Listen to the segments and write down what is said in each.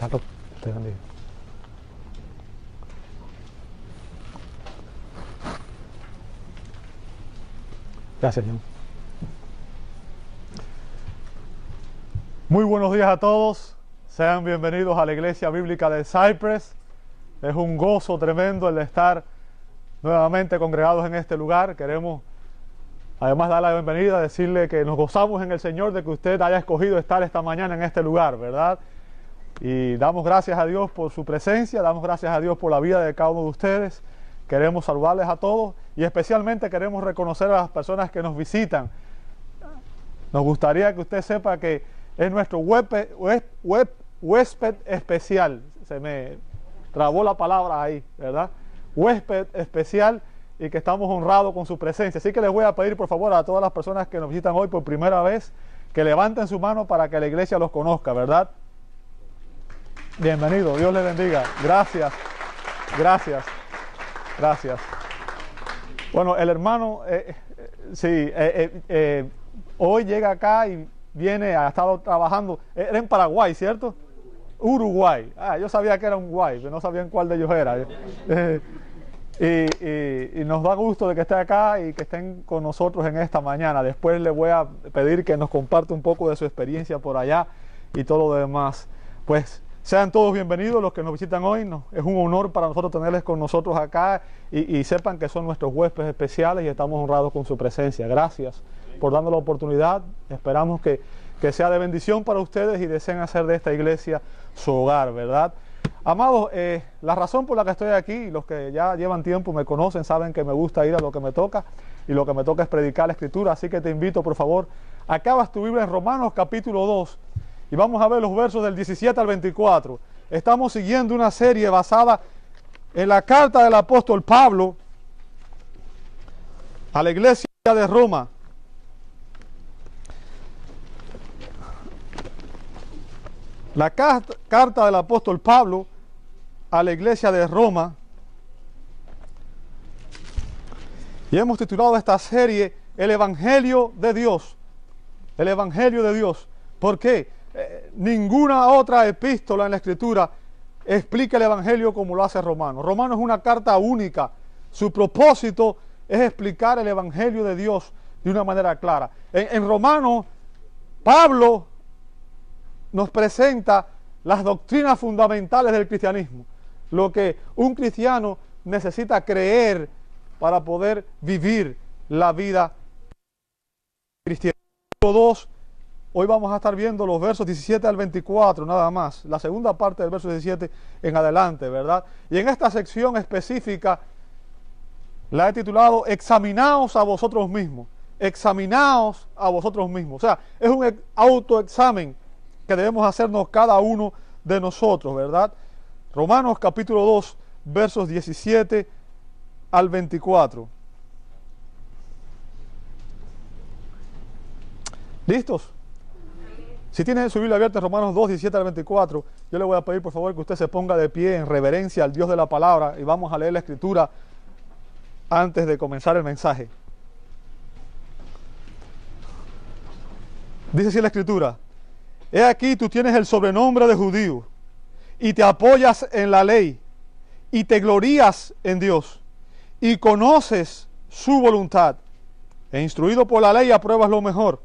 Carlos, te bendiga. Gracias, John. Muy buenos días a todos. Sean bienvenidos a la Iglesia Bíblica de Cypress. Es un gozo tremendo el estar nuevamente congregados en este lugar. Queremos además dar la bienvenida, decirle que nos gozamos en el Señor de que usted haya escogido estar esta mañana en este lugar, ¿verdad? Y damos gracias a Dios por su presencia, damos gracias a Dios por la vida de cada uno de ustedes. Queremos saludarles a todos y especialmente queremos reconocer a las personas que nos visitan. Nos gustaría que usted sepa que es nuestro huésped especial. Se me trabó la palabra ahí, ¿verdad? Huésped especial, y que estamos honrados con su presencia. Así que les voy a pedir por favor a todas las personas que nos visitan hoy por primera vez que levanten su mano para que la iglesia los conozca, ¿verdad? Bienvenido, Dios les bendiga. Gracias, gracias, gracias. Bueno, el hermano, hoy llega acá y ha estado trabajando, era en Paraguay, ¿cierto? Uruguay. Yo sabía que era un guay, pero no sabía en cuál de ellos era. Y nos da gusto de que esté acá y que estén con nosotros en esta mañana. Después le voy a pedir que nos comparte un poco de su experiencia por allá y todo lo demás. Pues sean todos bienvenidos los que nos visitan hoy. Es un honor para nosotros tenerles con nosotros acá y sepan que son nuestros huéspedes especiales y estamos honrados con su presencia. Gracias por darnos la oportunidad. Esperamos que sea de bendición para ustedes y deseen hacer de esta iglesia su hogar, ¿verdad? Amados, la razón por la que estoy aquí, los que ya llevan tiempo me conocen, saben que me gusta ir a lo que me toca, y lo que me toca es predicar la Escritura, así que te invito, por favor, acabas tu Biblia en Romanos capítulo 2, y vamos a ver los versos del 17 al 24. Estamos siguiendo una serie basada en la carta del apóstol Pablo a la iglesia de Roma. La carta del apóstol Pablo a la iglesia de Roma. Y hemos titulado esta serie El Evangelio de Dios. El Evangelio de Dios. ¿Por qué? Ninguna otra epístola en la Escritura explica el Evangelio como lo hace Romanos. Romanos es una carta única. Su propósito es explicar el Evangelio de Dios de una manera clara. En Romanos, Pablo nos presenta las doctrinas fundamentales del cristianismo, lo que un cristiano necesita creer para poder vivir la vida cristiana. Hoy vamos a estar viendo los versos 17 al 24 nada más, la segunda parte del verso 17 en adelante, ¿verdad? Y en esta sección específica la he titulado Examinaos a vosotros mismos. Examinaos a vosotros mismos. O sea, es un autoexamen que debemos hacernos cada uno de nosotros, ¿verdad? Romanos capítulo 2, versos 17 al 24. ¿Listos? Si tienen su Biblia abierta en Romanos 2, 17 al 24, yo le voy a pedir por favor que usted se ponga de pie en reverencia al Dios de la palabra y vamos a leer la Escritura antes de comenzar el mensaje. Dice así la Escritura: He aquí tú tienes el sobrenombre de judío, y te apoyas en la ley, y te glorías en Dios, y conoces su voluntad, e instruido por la ley apruebas lo mejor,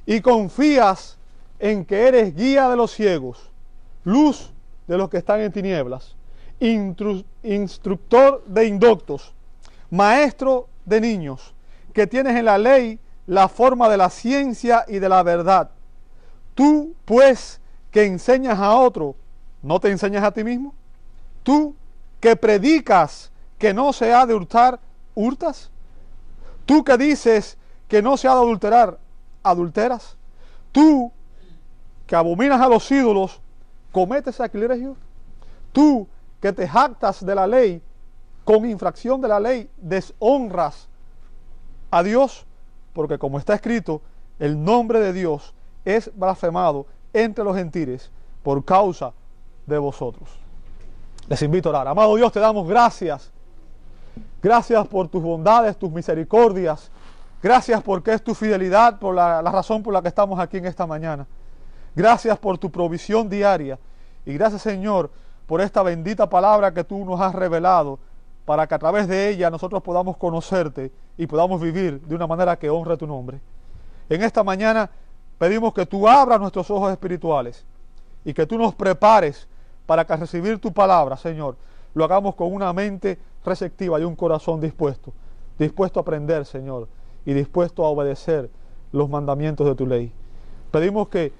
y confías en que eres guía de los ciegos, luz de los que están en tinieblas, instructor de indoctos, maestro de niños, que tienes en la ley la forma de la ciencia y de la verdad. Tú, pues, que enseñas a otro, ¿no te enseñas a ti mismo? Tú, que predicas que no se ha de hurtar, ¿hurtas? Tú, que dices que no se ha de adulterar, ¿adulteras? Tú, que abominas a los ídolos, ¿cometes sacrilegio? Tú, que te jactas de la ley, con infracción de la ley, deshonras a Dios, porque como está escrito, el nombre de Dios es blasfemado entre los gentiles por causa de vosotros. Les invito a orar. Amado Dios, te damos gracias. Gracias por tus bondades, tus misericordias. Gracias porque es tu fidelidad, por la razón por la que estamos aquí en esta mañana. Gracias por tu provisión diaria. Y gracias, Señor, por esta bendita palabra que tú nos has revelado, para que a través de ella nosotros podamos conocerte y podamos vivir de una manera que honre tu nombre. En esta mañana pedimos que tú abras nuestros ojos espirituales y que tú nos prepares para que al recibir tu palabra, Señor, lo hagamos con una mente receptiva y un corazón dispuesto a aprender, Señor, y dispuesto a obedecer los mandamientos de tu ley. Pedimos que,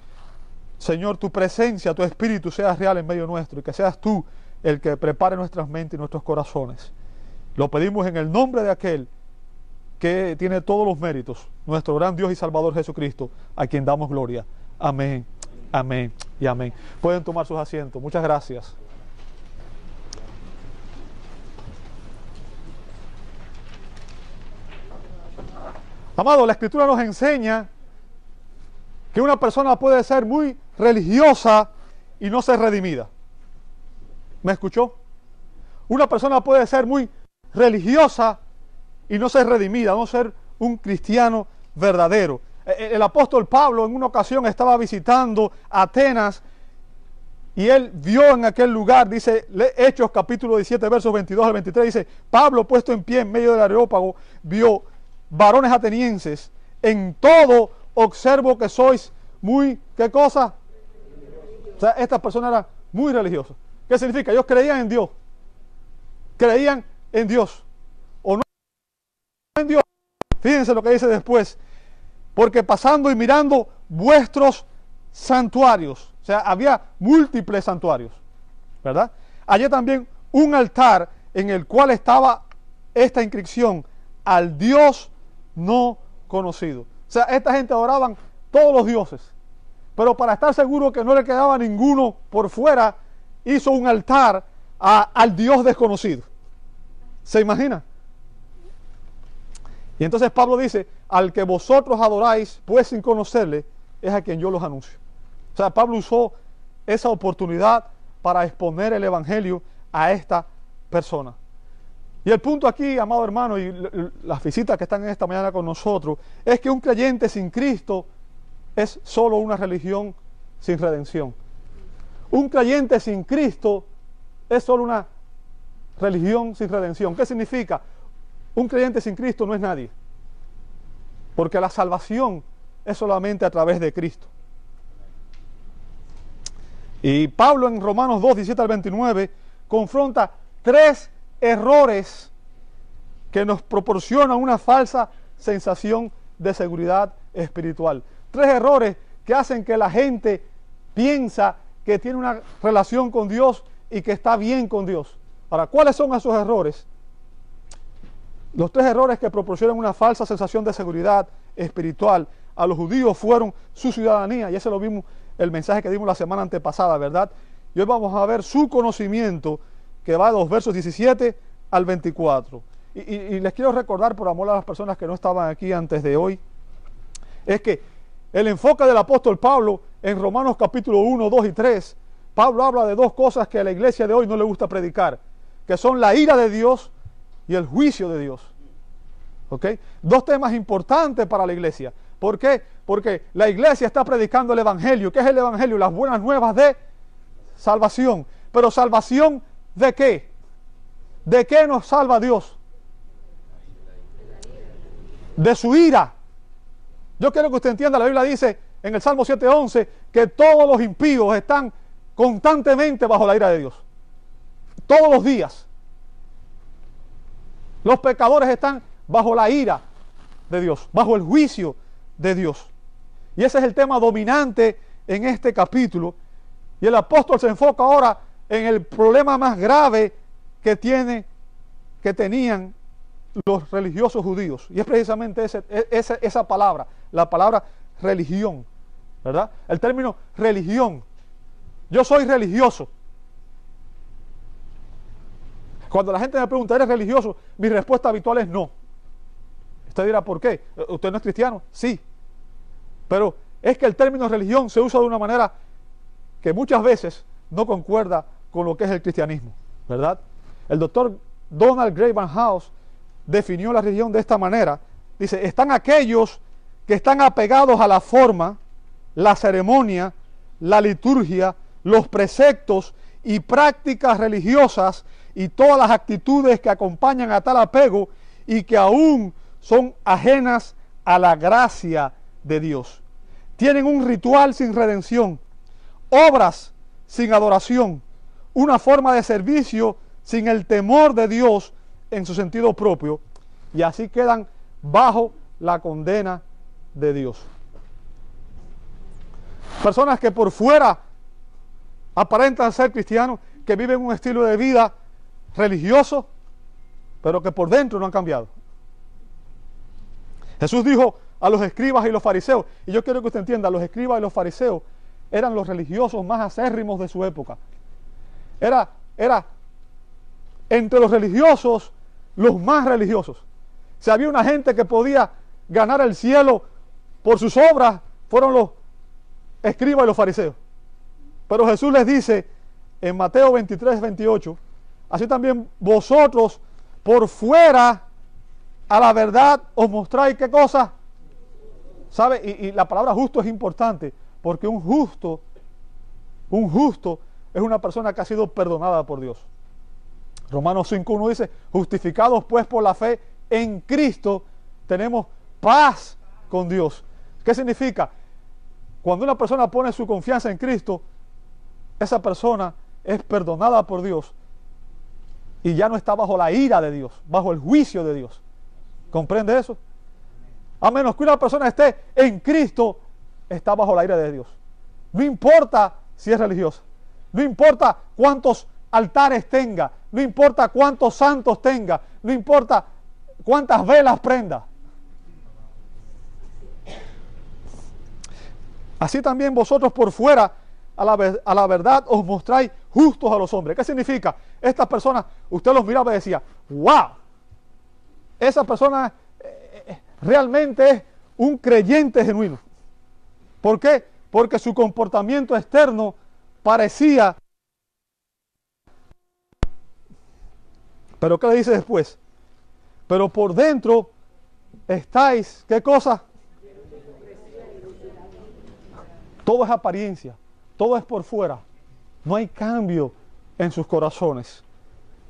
Señor, tu presencia, tu espíritu sea real en medio nuestro y que seas tú el que prepare nuestras mentes y nuestros corazones. Lo pedimos en el nombre de aquel que tiene todos los méritos, nuestro gran Dios y Salvador Jesucristo, a quien damos gloria. Amén, amén y amén. Pueden tomar sus asientos. Muchas gracias. Amado, la Escritura nos enseña que una persona puede ser muy religiosa y no ser redimida. ¿Me escuchó? Una persona puede ser muy religiosa y no ser redimida, no ser un cristiano verdadero. El apóstol Pablo en una ocasión estaba visitando Atenas y él vio en aquel lugar, dice Hechos capítulo 17 versos 22 al 23, dice: Pablo, puesto en pie en medio del Areópago, vio varones atenienses, en todo observo que sois muy, ¿qué cosa? O sea, estas personas eran muy religiosas. ¿Qué significa? Ellos creían en Dios. Creían en Dios. O no en Dios. Fíjense lo que dice después. Porque pasando y mirando vuestros santuarios. O sea, había múltiples santuarios, ¿verdad? Allí también un altar en el cual estaba esta inscripción: al Dios no conocido. O sea, esta gente adoraban todos los dioses, pero para estar seguro que no le quedaba ninguno por fuera, hizo un altar al Dios desconocido. ¿Se imagina? Y entonces Pablo dice: al que vosotros adoráis, pues sin conocerle, es a quien yo los anuncio. O sea, Pablo usó esa oportunidad para exponer el evangelio a esta persona. Y el punto aquí, amado hermano, y las visitas que están en esta mañana con nosotros, es que un creyente sin Cristo es solo una religión sin redención. Un creyente sin Cristo es solo una religión sin redención. ¿Qué significa? Un creyente sin Cristo no es nadie, porque la salvación es solamente a través de Cristo. Y Pablo en Romanos 2, 17 al 29 confronta tres errores que nos proporcionan una falsa sensación de seguridad espiritual. Tres errores que hacen que la gente piensa que tiene una relación con Dios y que está bien con Dios. Ahora, ¿cuáles son esos errores? Los tres errores que proporcionan una falsa sensación de seguridad espiritual a los judíos fueron su ciudadanía, y ese lo vimos, el mensaje que dimos la semana antepasada, ¿verdad? Y hoy vamos a ver su conocimiento, que va de los versos 17 al 24. Y les quiero recordar, por amor a las personas que no estaban aquí antes de hoy, es que el enfoque del apóstol Pablo en Romanos capítulo 1, 2 y 3, Pablo habla de dos cosas que a la iglesia de hoy no le gusta predicar, que son la ira de Dios y el juicio de Dios. ¿Ok? Dos temas importantes para la iglesia. ¿Por qué? Porque la iglesia está predicando el evangelio. ¿Qué es el evangelio? Las buenas nuevas de salvación. Pero ¿salvación de qué? ¿De qué nos salva Dios? De su ira. Yo quiero que usted entienda, la Biblia dice en el Salmo 7:11 que todos los impíos están constantemente bajo la ira de Dios. Todos los días. Los pecadores están bajo la ira de Dios, bajo el juicio de Dios. Y ese es el tema dominante en este capítulo. Y el apóstol se enfoca ahora en el problema más grave que tenían los religiosos judíos. Y es precisamente esa palabra, la palabra religión, ¿verdad? El término religión. Yo soy religioso. Cuando la gente me pregunta, ¿eres religioso? Mi respuesta habitual es no. Usted dirá, ¿por qué? ¿Usted no es cristiano? Sí. Pero es que el término religión se usa de una manera que muchas veces no concuerda con lo que es el cristianismo, ¿verdad? El doctor Donald Grey Van House definió la religión de esta manera. Dice, están aquellos que están apegados a la forma, la ceremonia, la liturgia, los preceptos y prácticas religiosas y todas las actitudes que acompañan a tal apego y que aún son ajenas a la gracia de Dios. Tienen un ritual sin redención, obras sin adoración, una forma de servicio sin el temor de Dios en su sentido propio, y así quedan bajo la condena de Dios. Personas que por fuera aparentan ser cristianos, que viven un estilo de vida religioso, pero que por dentro no han cambiado. Jesús dijo a los escribas y los fariseos, y yo quiero que usted entienda, los escribas y los fariseos eran los religiosos más acérrimos de su época. Era entre los religiosos, los más religiosos. Si había una gente que podía ganar el cielo por sus obras, fueron los escribas y los fariseos. Pero Jesús les dice en Mateo 23, 28, así también vosotros por fuera a la verdad os mostráis qué cosa. ¿Sabe? Y la palabra justo es importante, porque un justo es una persona que ha sido perdonada por Dios. Romanos 5.1 dice, justificados pues por la fe en Cristo, tenemos paz con Dios. ¿Qué significa? Cuando una persona pone su confianza en Cristo, esa persona es perdonada por Dios y ya no está bajo la ira de Dios, bajo el juicio de Dios. ¿Comprende eso? A menos que una persona esté en Cristo, está bajo la ira de Dios. No importa si es religiosa, no importa cuántos altares tenga, no importa cuántos santos tenga, no importa cuántas velas prenda. Así también vosotros por fuera a la verdad os mostráis justos a los hombres. ¿Qué significa? Estas personas, usted los miraba y decía, wow, esa persona realmente es un creyente genuino. ¿Por qué? Porque su comportamiento externo parecía. Pero ¿qué le dice después? Pero por dentro estáis, ¿qué cosa? Todo es apariencia, todo es por fuera. No hay cambio en sus corazones.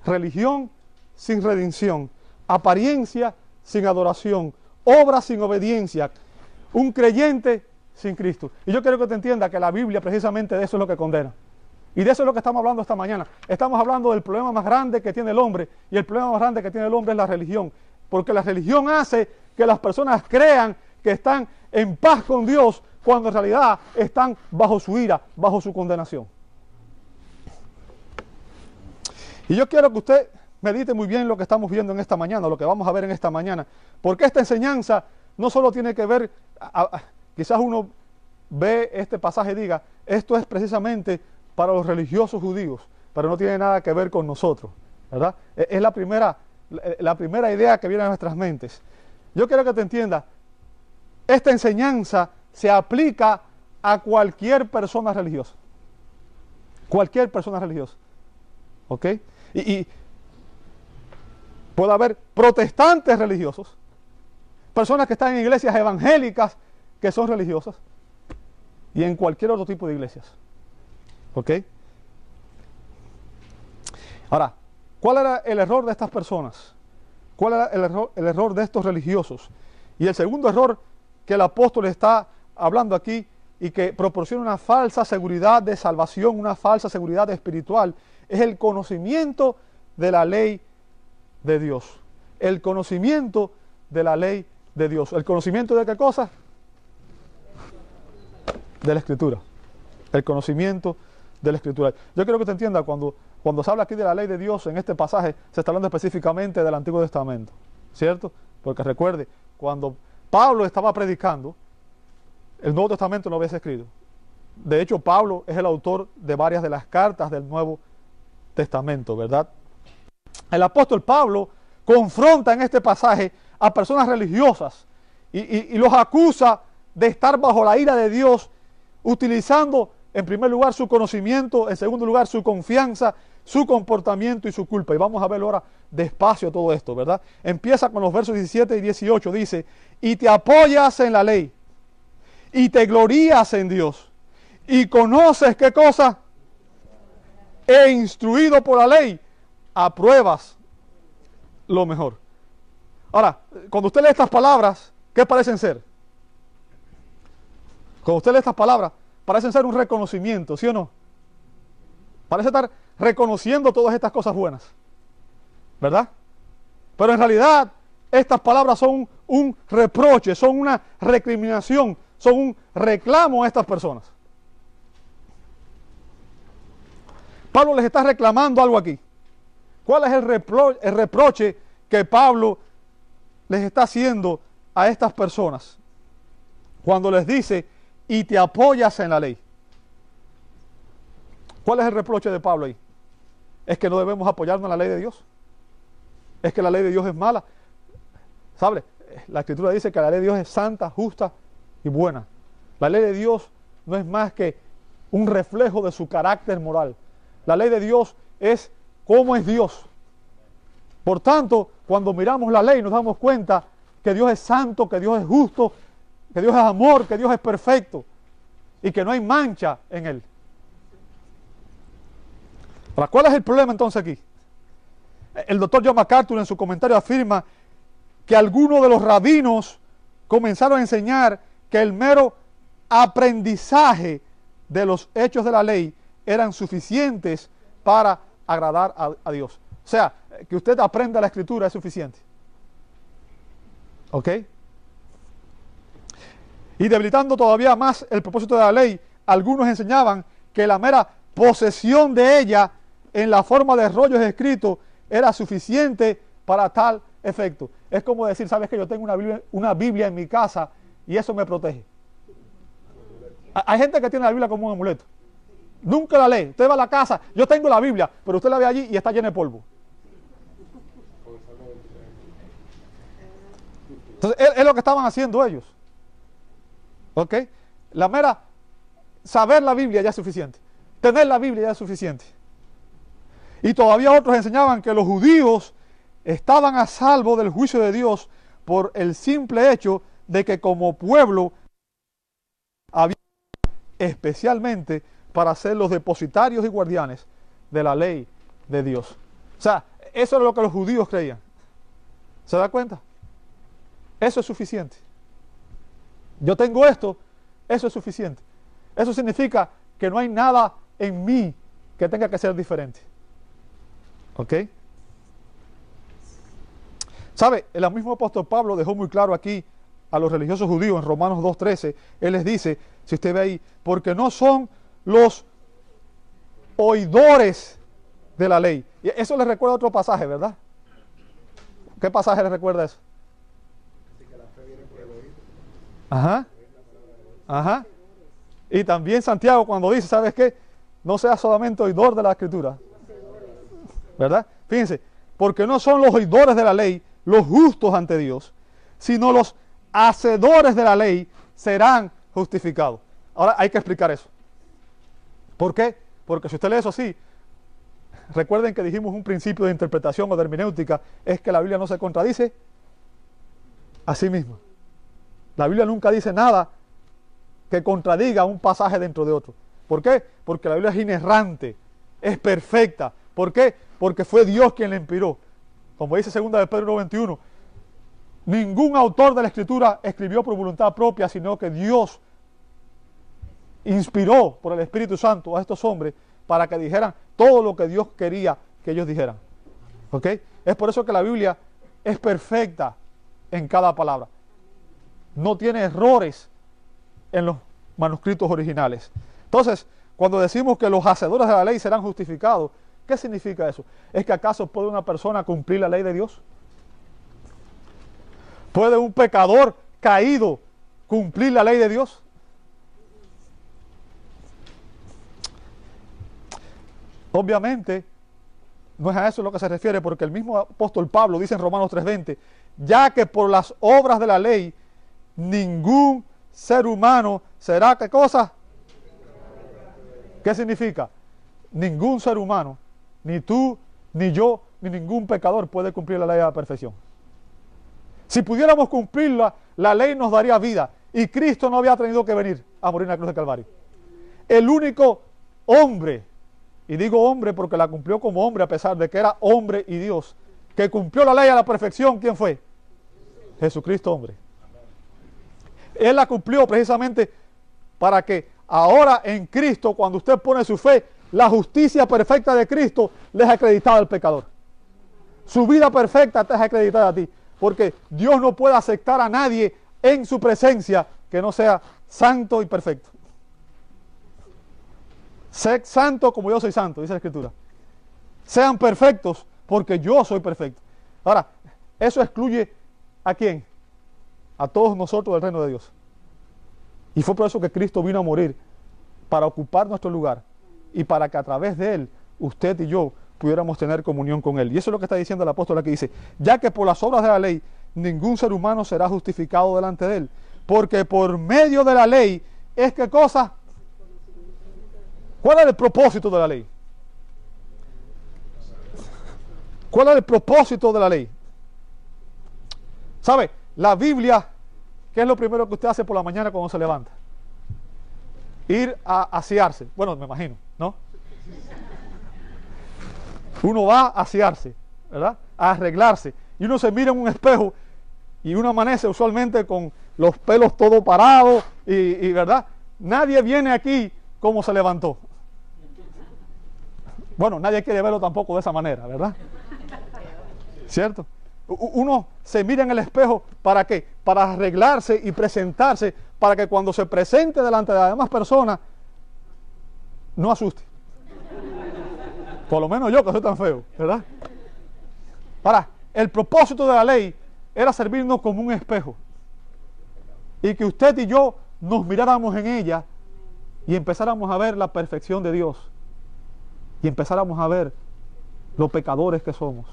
Religión sin redención, apariencia sin adoración, obra sin obediencia, un creyente sin Cristo. Y yo quiero que te entienda que la Biblia precisamente de eso es lo que condena. Y de eso es lo que estamos hablando esta mañana. Estamos hablando del problema más grande que tiene el hombre, y el problema más grande que tiene el hombre es la religión. Porque la religión hace que las personas crean que están en paz con Dios, cuando en realidad están bajo su ira, bajo su condenación. Y yo quiero que usted medite muy bien lo que estamos viendo en esta mañana, lo que vamos a ver en esta mañana, porque esta enseñanza no solo tiene que ver, quizás uno ve este pasaje y diga, esto es precisamente para los religiosos judíos, pero no tiene nada que ver con nosotros, ¿verdad? Es la primera idea que viene a nuestras mentes. Yo quiero que te entienda, esta enseñanza se aplica a cualquier persona religiosa. Cualquier persona religiosa. ¿Ok? Y puede haber protestantes religiosos, personas que están en iglesias evangélicas que son religiosas, y en cualquier otro tipo de iglesias. ¿Ok? Ahora, ¿cuál era el error de estas personas? ¿Cuál era el error de estos religiosos? Y el segundo error que el apóstol está hablando aquí y que proporciona una falsa seguridad de salvación, una falsa seguridad espiritual, es el conocimiento de la ley de Dios. El conocimiento de la ley de Dios. ¿El conocimiento de qué cosa? De la Escritura. El conocimiento de la Escritura. Yo quiero que te entienda, cuando se habla aquí de la ley de Dios, en este pasaje se está hablando específicamente del Antiguo Testamento, ¿cierto? Porque recuerde, cuando Pablo estaba predicando, el Nuevo Testamento no había sido escrito. De hecho, Pablo es el autor de varias de las cartas del Nuevo Testamento, ¿verdad? El apóstol Pablo confronta en este pasaje a personas religiosas y los acusa de estar bajo la ira de Dios, utilizando en primer lugar su conocimiento, en segundo lugar su confianza, su comportamiento y su culpa. Y vamos a ver ahora despacio todo esto, ¿verdad? Empieza con los versos 17 y 18, dice, y te apoyas en la ley, y te glorías en Dios, y conoces, ¿qué cosa? e instruido por la ley, apruebas lo mejor. Ahora, cuando usted lee estas palabras, ¿qué parecen ser? Cuando usted lee estas palabras, parecen ser un reconocimiento, ¿sí o no? Parece estar reconociendo todas estas cosas buenas, ¿verdad? Pero en realidad, estas palabras son un reproche, son una recriminación, son un reclamo a estas personas. Pablo les está reclamando algo aquí. ¿Cuál es el reproche que Pablo les está haciendo a estas personas? Cuando les dice, y te apoyas en la ley. ¿Cuál es el reproche de Pablo ahí? ¿Es que no debemos apoyarnos en la ley de Dios? ¿Es que la ley de Dios es mala? ¿Sabe? La Escritura dice que la ley de Dios es santa, justa y buena. La ley de Dios no es más que un reflejo de su carácter moral. La ley de Dios es cómo es Dios. Por tanto, cuando miramos la ley nos damos cuenta que Dios es santo, que Dios es justo, que Dios es amor, que Dios es perfecto y que no hay mancha en Él. Ahora, ¿cuál es el problema entonces aquí? El doctor John MacArthur en su comentario afirma que algunos de los rabinos comenzaron a enseñar que el mero aprendizaje de los hechos de la ley eran suficientes para agradar a Dios. O sea, que usted aprenda la Escritura es suficiente. ¿Ok? Y debilitando todavía más el propósito de la ley, algunos enseñaban que la mera posesión de ella en la forma de rollos escritos era suficiente para tal efecto. Es como decir, ¿sabes qué? Yo tengo una Biblia en mi casa y eso me protege. Hay gente que tiene la Biblia como un amuleto. Nunca la lee. Usted va a la casa, yo tengo la Biblia, pero usted la ve allí y está llena de polvo. Entonces, es lo que estaban haciendo ellos. ¿Ok? La mera saber la Biblia ya es suficiente. Tener la Biblia ya es suficiente. Y todavía otros enseñaban que los judíos estaban a salvo del juicio de Dios por el simple hecho de que como pueblo había especialmente para ser los depositarios y guardianes de la ley de Dios. O sea, eso es lo que los judíos creían. ¿Se da cuenta? Eso es suficiente. Yo tengo esto, eso es suficiente. Eso significa que no hay nada en mí que tenga que ser diferente. ¿Ok? ¿Sabe? El mismo apóstol Pablo dejó muy claro aquí a los religiosos judíos en Romanos 2:13. Él les dice, si usted ve ahí, porque no son los oidores de la ley. Y eso les recuerda otro pasaje, ¿verdad? ¿Qué pasaje les recuerda eso? Ajá. Ajá. Y también Santiago cuando dice, ¿sabes qué? No seas solamente oidor de la Escritura. ¿Verdad? Fíjense, porque no son los oidores de la ley los justos ante Dios, sino los hacedores de la ley serán justificados. Ahora hay que explicar eso. ¿Por qué? Porque si usted lee eso así, recuerden que dijimos un principio de interpretación o de hermenéutica, es que la Biblia no se contradice a sí misma. La Biblia nunca dice nada que contradiga un pasaje dentro de otro. ¿Por qué? Porque la Biblia es inerrante, es perfecta. ¿Por qué? Porque fue Dios quien la inspiró. Como dice 2 de Pedro 1:21, ningún autor de la Escritura escribió por voluntad propia, sino que Dios inspiró por el Espíritu Santo a estos hombres para que dijeran todo lo que Dios quería que ellos dijeran. ¿Ok? Es por eso que la Biblia es perfecta en cada palabra. No tiene errores en los manuscritos originales. Entonces, cuando decimos que los hacedores de la ley serán justificados, ¿qué significa eso? ¿Es que acaso puede una persona cumplir la ley de Dios? ¿Puede un pecador caído cumplir la ley de Dios? Obviamente, no es a eso lo que se refiere, porque el mismo apóstol Pablo dice en Romanos 3:20, ya que por las obras de la ley, ningún ser humano será, ¿qué cosa? ¿Qué significa? Ningún ser humano, ni tú, ni yo, ni ningún pecador puede cumplir la ley a la perfección. Si pudiéramos cumplirla, la ley nos daría vida, y Cristo no había tenido que venir a morir en la cruz de Calvario. El único hombre y digo hombre porque la cumplió como hombre a pesar de que era hombre y Dios, que cumplió la ley a la perfección, ¿quién fue? Jesucristo hombre. Él la cumplió precisamente para que ahora en Cristo, cuando usted pone su fe, la justicia perfecta de Cristo le es acreditada al pecador. Su vida perfecta te es acreditada a ti, porque Dios no puede aceptar a nadie en su presencia que no sea santo y perfecto. Sé santo como yo soy santo, dice la Escritura. Sean perfectos porque yo soy perfecto. Ahora, eso excluye ¿a quién? A todos nosotros del reino de Dios. Y fue por eso que Cristo vino a morir, para ocupar nuestro lugar y para que a través de Él, usted y yo pudiéramos tener comunión con Él. Y eso es lo que está diciendo el apóstol aquí, dice, ya que por las obras de la ley ningún ser humano será justificado delante de Él, porque por medio de la ley es que cosa. ¿Cuál es el propósito de la ley? ¿Cuál es el propósito de la ley? ¿Sabe? La Biblia, ¿qué es lo primero que usted hace por la mañana cuando se levanta? Ir a asearse. Bueno, me imagino, ¿no? Uno va a asearse, ¿verdad? A arreglarse. Y uno se mira en un espejo y uno amanece usualmente con los pelos todo parados y ¿verdad? Nadie viene aquí como se levantó. Bueno, nadie quiere verlo tampoco de esa manera, ¿verdad? ¿Cierto? Uno se mira en el espejo, ¿para qué? Para arreglarse y presentarse, para que cuando se presente delante de las demás personas, no asuste. Por lo menos yo, que soy tan feo, ¿verdad? Ahora, el propósito de la ley era servirnos como un espejo. Y que usted y yo nos miráramos en ella y empezáramos a ver la perfección de Dios. Y empezáramos a ver los pecadores que somos.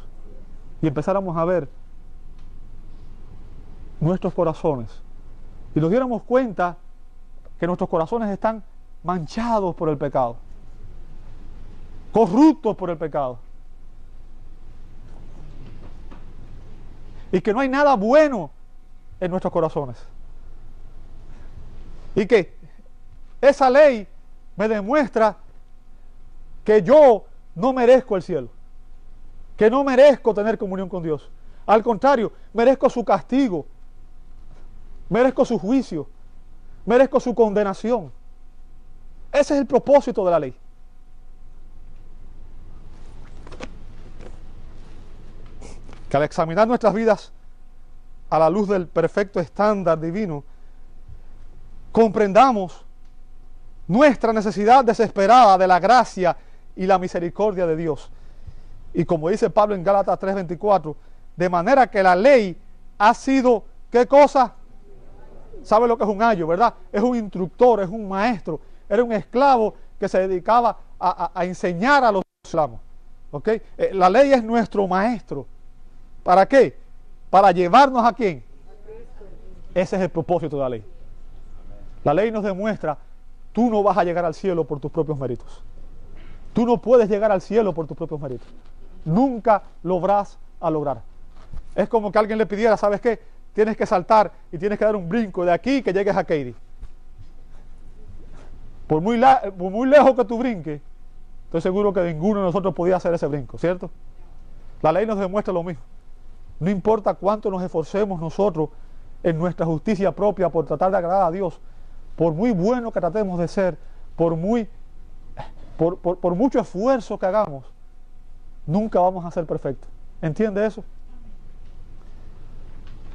Y empezáramos a ver nuestros corazones. Y nos diéramos cuenta que nuestros corazones están manchados por el pecado. Corruptos por el pecado. Y que no hay nada bueno en nuestros corazones. Y que esa ley me demuestra que yo no merezco el cielo, que no merezco tener comunión con Dios. Al contrario, merezco su castigo, merezco su juicio, merezco su condenación. Ese es el propósito de la ley. Que al examinar nuestras vidas a la luz del perfecto estándar divino, comprendamos nuestra necesidad desesperada de la gracia y la misericordia de Dios. Y como dice Pablo en Gálatas 3:24, de manera que la ley ha sido, ¿qué cosa? ¿Sabe lo que es un ayo, verdad? Es un instructor, es un maestro, era un esclavo que se dedicaba a enseñar a los esclavos. ¿Ok? La ley es nuestro maestro. ¿Para qué? Para llevarnos ¿a quién? Ese es el propósito de la ley. La ley nos demuestra, tú no vas a llegar al cielo por tus propios méritos. Tú no puedes llegar al cielo por tus propios méritos. Nunca lo vas a lograr. Es como que alguien le pidiera, ¿sabes qué? Tienes que saltar y tienes que dar un brinco de aquí que llegues a Katy. Por muy lejos que tú brinques, estoy seguro que ninguno de nosotros podía hacer ese brinco, ¿cierto? La ley nos demuestra lo mismo. No importa cuánto nos esforcemos nosotros en nuestra justicia propia por tratar de agradar a Dios, por muy bueno que tratemos de ser, por mucho esfuerzo que hagamos, nunca vamos a ser perfectos. ¿Entiende eso?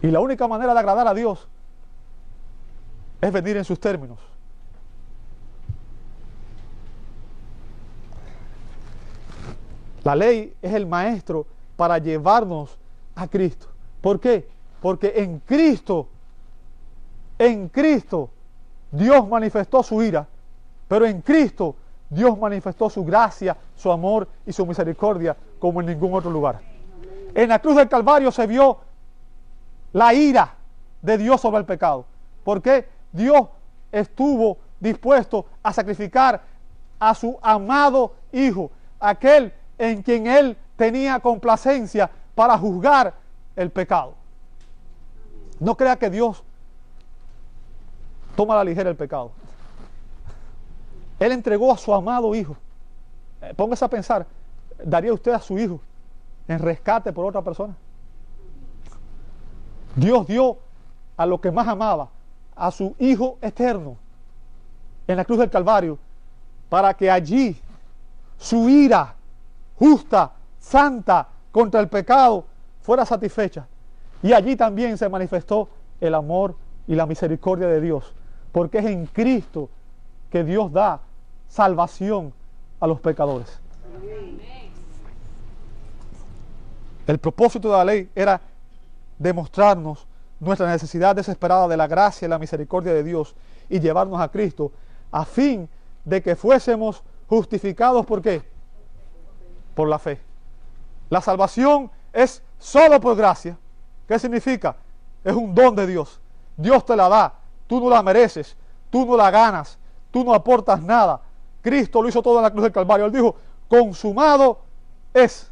Y la única manera de agradar a Dios es venir en sus términos. La ley es el maestro para llevarnos a Cristo. ¿Por qué? Porque en Cristo Dios manifestó su ira, pero en Cristo Dios manifestó su gracia, su amor y su misericordia como en ningún otro lugar. En la cruz del Calvario se vio la ira de Dios sobre el pecado. Porque Dios estuvo dispuesto a sacrificar a su amado Hijo, aquel en quien Él tenía complacencia para juzgar el pecado. No crea que Dios toma a la ligera el pecado. Él entregó a su amado Hijo Póngase a pensar, ¿daría usted a su hijo en rescate por otra persona? Dios dio a lo que más amaba, a su Hijo eterno, en la cruz del Calvario, para que allí su ira justa, santa, contra el pecado, fuera satisfecha. Y allí también se manifestó el amor y la misericordia de Dios, porque es en Cristo que Dios da salvación a los pecadores. El propósito de la ley era demostrarnos nuestra necesidad desesperada de la gracia y la misericordia de Dios y llevarnos a Cristo a fin de que fuésemos justificados. ¿Por qué? Por la fe. La salvación es solo por gracia. ¿Qué significa? Es un don de Dios. Dios te la da. Tú no la mereces. Tú no la ganas. Tú no aportas nada. Cristo lo hizo todo en la cruz del Calvario. Él dijo, consumado es.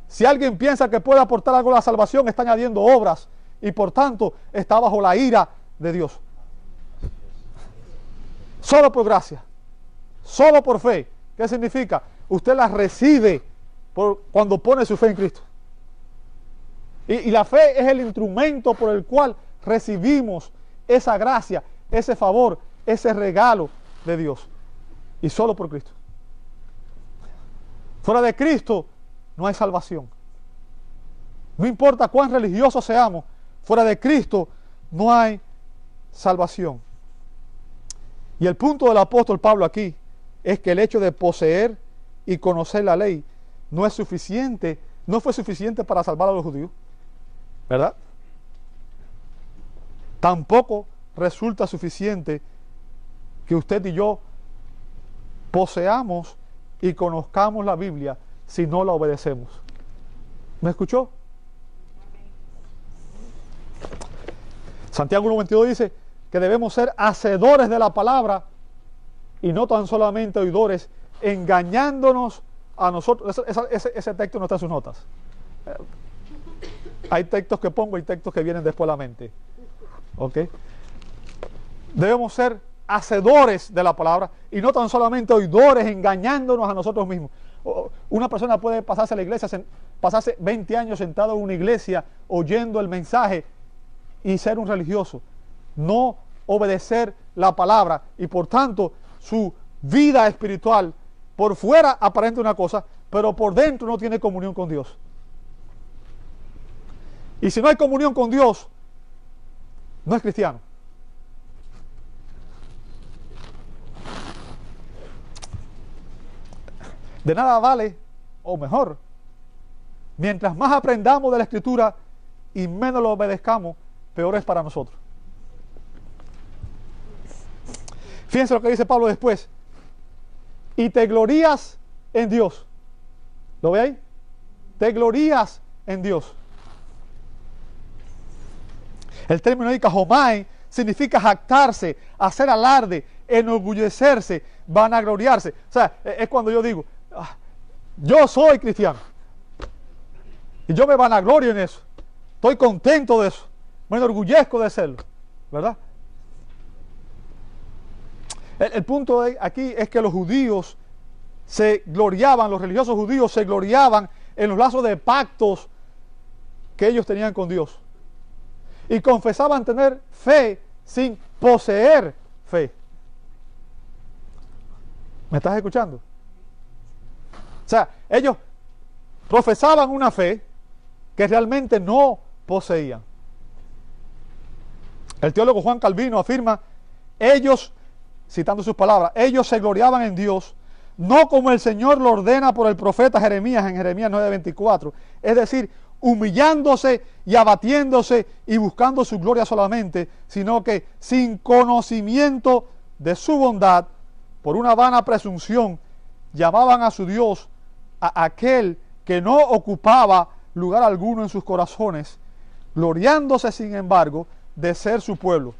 Si alguien piensa que puede aportar algo a la salvación, está añadiendo obras y por tanto está bajo la ira de Dios. Solo por gracia, solo por fe. ¿Qué significa? Usted la recibe cuando pone su fe en Cristo. Y la fe es el instrumento por el cual recibimos esa gracia, ese favor, ese regalo de Dios. Y solo por Cristo. Fuera de Cristo no hay salvación. No importa cuán religiosos seamos, fuera de Cristo no hay salvación. Y el punto del apóstol Pablo aquí es que el hecho de poseer y conocer la ley no es suficiente, no fue suficiente para salvar a los judíos, ¿verdad? Tampoco resulta suficiente que usted y yo poseamos y conozcamos la Biblia si no la obedecemos. ¿Me escuchó? Santiago 1:22 dice que debemos ser hacedores de la palabra y no tan solamente oidores, engañándonos a nosotros. Ese texto no está en sus notas. Hay textos que pongo y textos que vienen después a la mente. ¿Ok? Debemos ser hacedores de la palabra y no tan solamente oidores, engañándonos a nosotros mismos. Una persona puede pasarse a la iglesia, pasarse 20 años sentado en una iglesia oyendo el mensaje y ser un religioso, no obedecer la palabra y por tanto su vida espiritual por fuera aparenta una cosa, pero por dentro no tiene comunión con Dios. Y si no hay comunión con Dios, no es cristiano. De nada vale, o mejor, mientras más aprendamos de la Escritura y menos lo obedezcamos, peor es para nosotros. Fíjense lo que dice Pablo después. Y te glorías en Dios. ¿Lo ve ahí? Te glorías en Dios. El término de cajomai significa jactarse, hacer alarde, enorgullecerse, vanagloriarse. O sea, es cuando yo digo, yo soy cristiano y yo me vanaglorio en eso, estoy contento de eso, me enorgullezco de serlo, ¿verdad? El punto aquí es que los judíos se gloriaban, los religiosos judíos se gloriaban en los lazos de pactos que ellos tenían con Dios y confesaban tener fe sin poseer fe. ¿Me estás escuchando? O sea, ellos profesaban una fe que realmente no poseían. El teólogo Juan Calvino afirma, ellos, citando sus palabras, ellos se gloriaban en Dios, no como el Señor lo ordena por el profeta Jeremías en Jeremías 9:24, es decir, humillándose y abatiéndose y buscando su gloria solamente, sino que sin conocimiento de su bondad, por una vana presunción, llamaban a su Dios a aquel que no ocupaba lugar alguno en sus corazones, gloriándose sin embargo de ser su pueblo.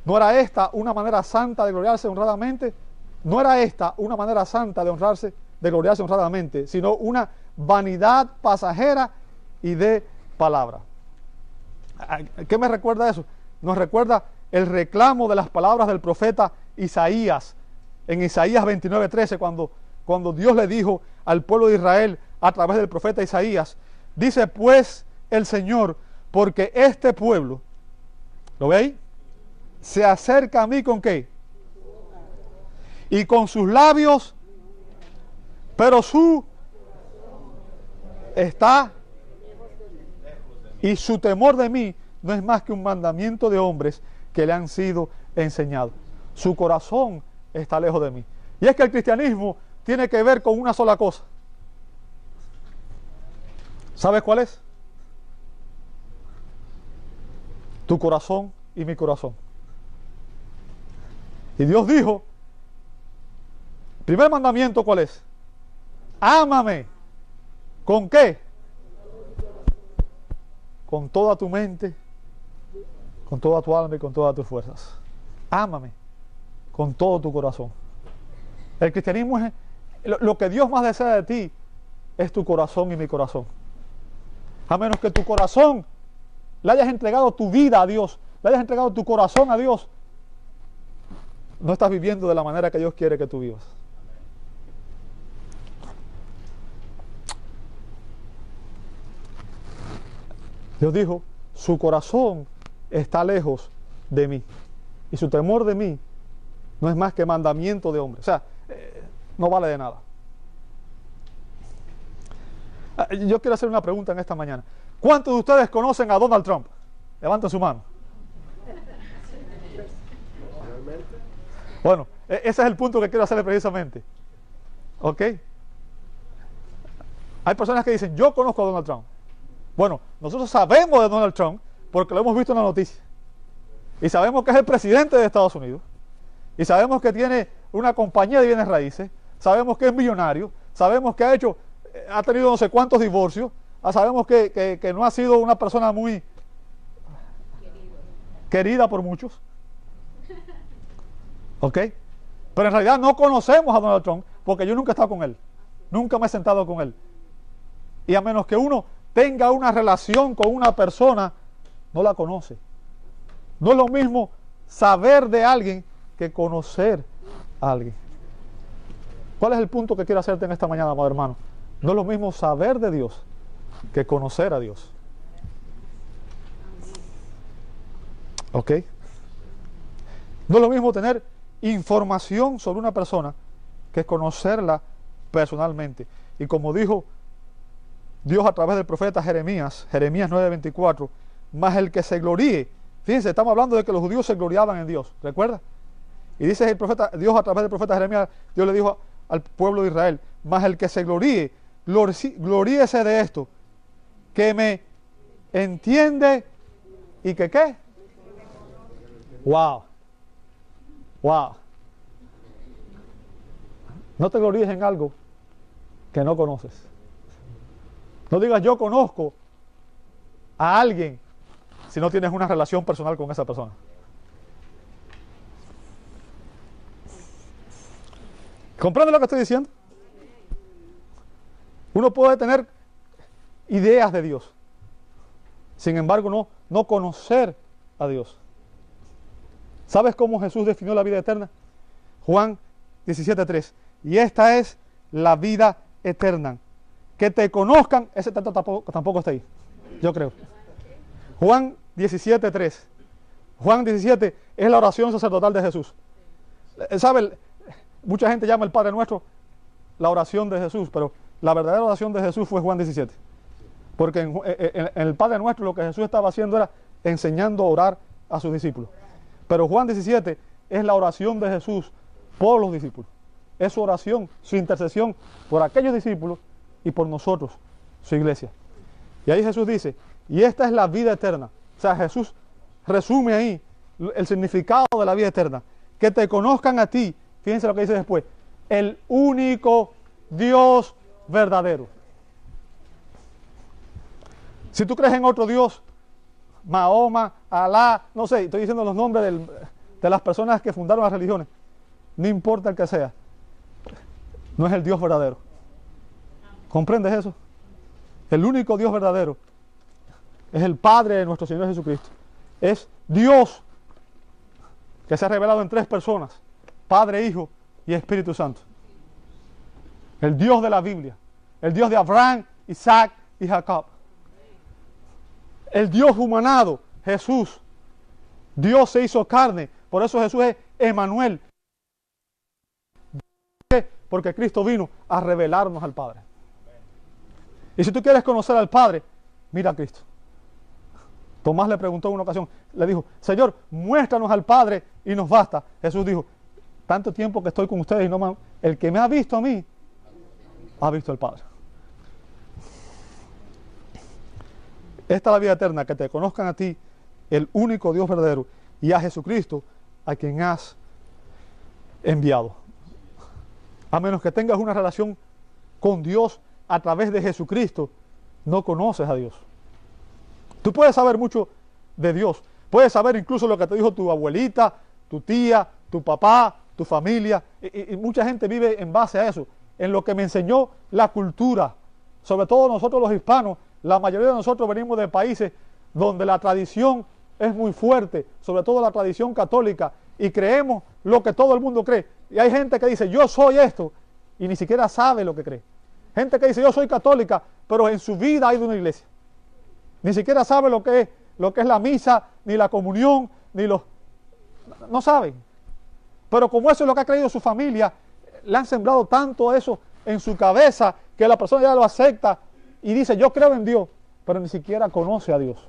¿No era esta una manera santa de gloriarse honradamente? No era esta una manera santa de gloriarse honradamente, sino una vanidad pasajera y de palabra. ¿Qué me recuerda eso? Nos recuerda el reclamo de las palabras del profeta Isaías en Isaías 29:13, cuando cuando Dios le dijo al pueblo de Israel a través del profeta Isaías, dice pues el Señor, porque este pueblo, ¿lo ve ahí? Se acerca a mí ¿con qué? Y con sus labios, pero su está, y su temor de mí no es más que un mandamiento de hombres que le han sido enseñados. Su corazón está lejos de mí. Y es que el cristianismo tiene que ver con una sola cosa. ¿Sabes cuál es? Tu corazón y mi corazón. Y Dios dijo, primer mandamiento, ¿cuál es? Ámame. ¿Con qué? Con toda tu mente, con toda tu alma y con todas tus fuerzas. Ámame con todo tu corazón. El cristianismo es lo que Dios más desea de ti, es tu corazón y mi corazón. A menos que tu corazón le hayas entregado tu vida a Dios, le hayas entregado tu corazón a Dios, no estás viviendo de la manera que Dios quiere que tú vivas. Dios dijo, su corazón está lejos de mí, y su temor de mí no es más que mandamiento de hombre. O sea, no vale de nada. Yo quiero hacer una pregunta en esta mañana. ¿Cuántos de ustedes conocen a Donald Trump? Levanten su mano. Bueno, ese es el punto que quiero hacerle precisamente. ¿Ok? Hay personas que dicen, yo conozco a Donald Trump. Bueno, nosotros sabemos de Donald Trump porque lo hemos visto en la noticia. Y sabemos que es el presidente de Estados Unidos. Y sabemos que tiene una compañía de bienes raíces. Sabemos que es millonario. Sabemos que ha tenido no sé cuántos divorcios. Sabemos que no ha sido una persona muy querida por muchos. ¿Ok? Pero en realidad no conocemos a Donald Trump porque yo nunca he estado con él. Nunca me he sentado con él. Y a menos que uno tenga una relación con una persona, no la conoce. No es lo mismo saber de alguien que conocer a alguien. ¿Cuál es el punto que quiero hacerte en esta mañana, amado hermano? No es lo mismo saber de Dios que conocer a Dios. ¿Ok? No es lo mismo tener información sobre una persona que conocerla personalmente. Y como dijo Dios a través del profeta Jeremías 9:24, más el que se gloríe. Fíjense, estamos hablando de que los judíos se gloriaban en Dios, ¿recuerda? Y dice el profeta, Dios a través del profeta Jeremías, Dios le dijo al pueblo de Israel, más el que se gloríe, gloríese de esto, que me entiende y que ¿qué? Wow. Wow. No te gloríes en algo que no conoces. No digas yo conozco a alguien si no tienes una relación personal con esa persona. ¿Comprende lo que estoy diciendo? Uno puede tener ideas de Dios, sin embargo no conocer a Dios. ¿Sabes cómo Jesús definió la vida eterna? Juan 17:3. Y esta es la vida eterna, que te conozcan. Ese tampoco está ahí, yo creo. Juan 17:3. Juan 17 es la oración sacerdotal de Jesús. ¿Sabe? Mucha gente llama el Padre Nuestro la oración de Jesús, pero la verdadera oración de Jesús fue Juan 17. Porque en el Padre Nuestro lo que Jesús estaba haciendo era enseñando a orar a sus discípulos. Pero Juan 17 es la oración de Jesús por los discípulos. Es su oración, su intercesión por aquellos discípulos y por nosotros, su iglesia. Y ahí Jesús dice, y esta es la vida eterna. O sea, Jesús resume ahí el significado de la vida eterna. Que te conozcan a ti, fíjense lo que dice después, el único Dios verdadero. Si tú crees en otro Dios, Mahoma, Alá, no sé, estoy diciendo los nombres de las personas que fundaron las religiones, no importa el que sea, no es el Dios verdadero. ¿Comprendes eso? El único Dios verdadero es el Padre de nuestro Señor Jesucristo. Es Dios que se ha revelado en tres personas, Padre, Hijo y Espíritu Santo. El Dios de la Biblia. El Dios de Abraham, Isaac y Jacob. El Dios humanado, Jesús. Dios se hizo carne. Por eso Jesús es Emmanuel. ¿Por qué? Porque Cristo vino a revelarnos al Padre. Y si tú quieres conocer al Padre, mira a Cristo. Tomás le preguntó en una ocasión, le dijo, Señor, muéstranos al Padre y nos basta. Jesús dijo, tanto tiempo que estoy con ustedes y no me... El que me ha visto a mí, ha visto al Padre. Esta es la vida eterna, que te conozcan a ti, el único Dios verdadero, y a Jesucristo, a quien has enviado. A menos que tengas una relación con Dios a través de Jesucristo, no conoces a Dios. Tú puedes saber mucho de Dios, puedes saber incluso lo que te dijo tu abuelita, tu tía, tu papá, tu familia, y mucha gente vive en base a eso, en lo que me enseñó la cultura. Sobre todo nosotros los hispanos, la mayoría de nosotros venimos de países donde la tradición es muy fuerte, sobre todo la tradición católica, y creemos lo que todo el mundo cree. Y hay gente que dice, yo soy esto, y ni siquiera sabe lo que cree. Gente que dice, yo soy católica, pero en su vida ha ido a una iglesia. Ni siquiera sabe lo que es la misa, ni la comunión, ni los... No saben. Pero como eso es lo que ha creído su familia, le han sembrado tanto eso en su cabeza, que la persona ya lo acepta y dice, yo creo en Dios, pero ni siquiera conoce a Dios.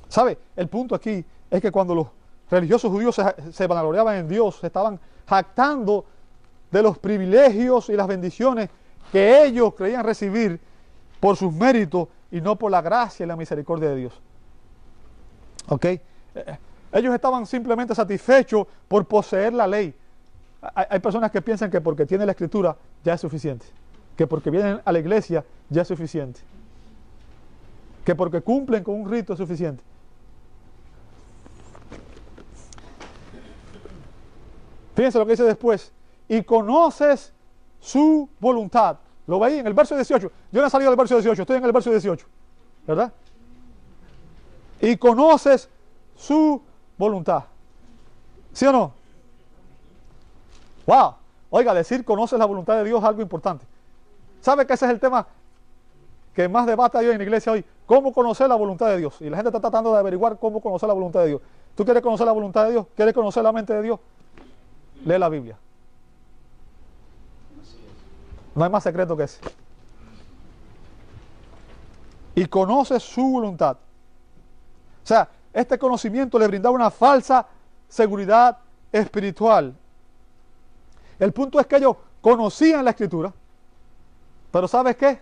¿Sabe? El punto aquí es que cuando los religiosos judíos se vanagloriaban en Dios, se estaban jactando de los privilegios y las bendiciones que ellos creían recibir por sus méritos y no por la gracia y la misericordia de Dios. ¿Ok? Ellos estaban simplemente satisfechos por poseer la ley. Hay personas que piensan que porque tienen la escritura ya es suficiente, que porque vienen a la iglesia ya es suficiente, que porque cumplen con un rito es suficiente. Fíjense lo que dice después. Y conoces su voluntad. Lo veí en el verso 18. Yo no he salido del verso 18, estoy en el verso 18. ¿Verdad? Y conoces su voluntad. ¿Sí o no? ¡Wow! Oiga, decir conoces la voluntad de Dios es algo importante. ¿Sabe que ese es el tema que más debate hay en la iglesia hoy? ¿Cómo conocer la voluntad de Dios? Y la gente está tratando de averiguar cómo conocer la voluntad de Dios. ¿Tú quieres conocer la voluntad de Dios? ¿Quieres conocer la mente de Dios? Lee la Biblia. No hay más secreto que ese. Y conoce su voluntad. O sea, este conocimiento le brindaba una falsa seguridad espiritual. El punto es que ellos conocían la Escritura, pero ¿sabes qué?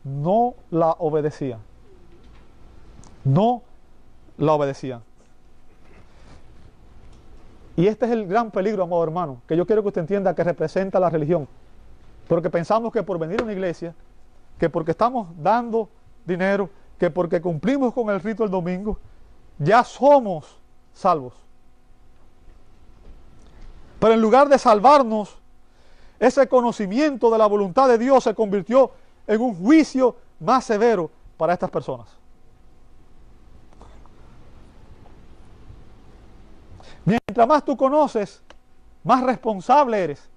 No la obedecían. No la obedecían. Y este es el gran peligro, amado hermano, que yo quiero que usted entienda que representa la religión. Porque pensamos que por venir a una iglesia, que porque estamos dando dinero, que porque cumplimos con el rito el domingo, ya somos salvos. Pero en lugar de salvarnos, ese conocimiento de la voluntad de Dios se convirtió en un juicio más severo para estas personas. Mientras más tú conoces, más responsable eres.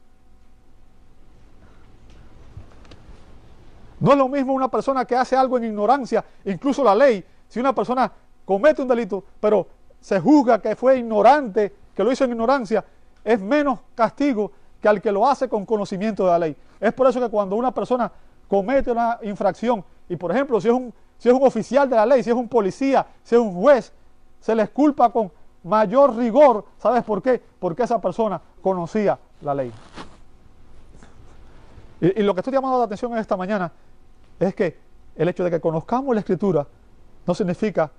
No es lo mismo una persona que hace algo en ignorancia, incluso la ley. Si una persona comete un delito, pero se juzga que fue ignorante, que lo hizo en ignorancia, es menos castigo que al que lo hace con conocimiento de la ley. Es por eso que cuando una persona comete una infracción, y por ejemplo, si es un oficial de la ley, si es un policía, si es un juez, se les culpa con mayor rigor. ¿Sabes por qué? Porque esa persona conocía la ley. Y lo que estoy llamando la atención en esta mañana es que el hecho de que conozcamos la Escritura no significa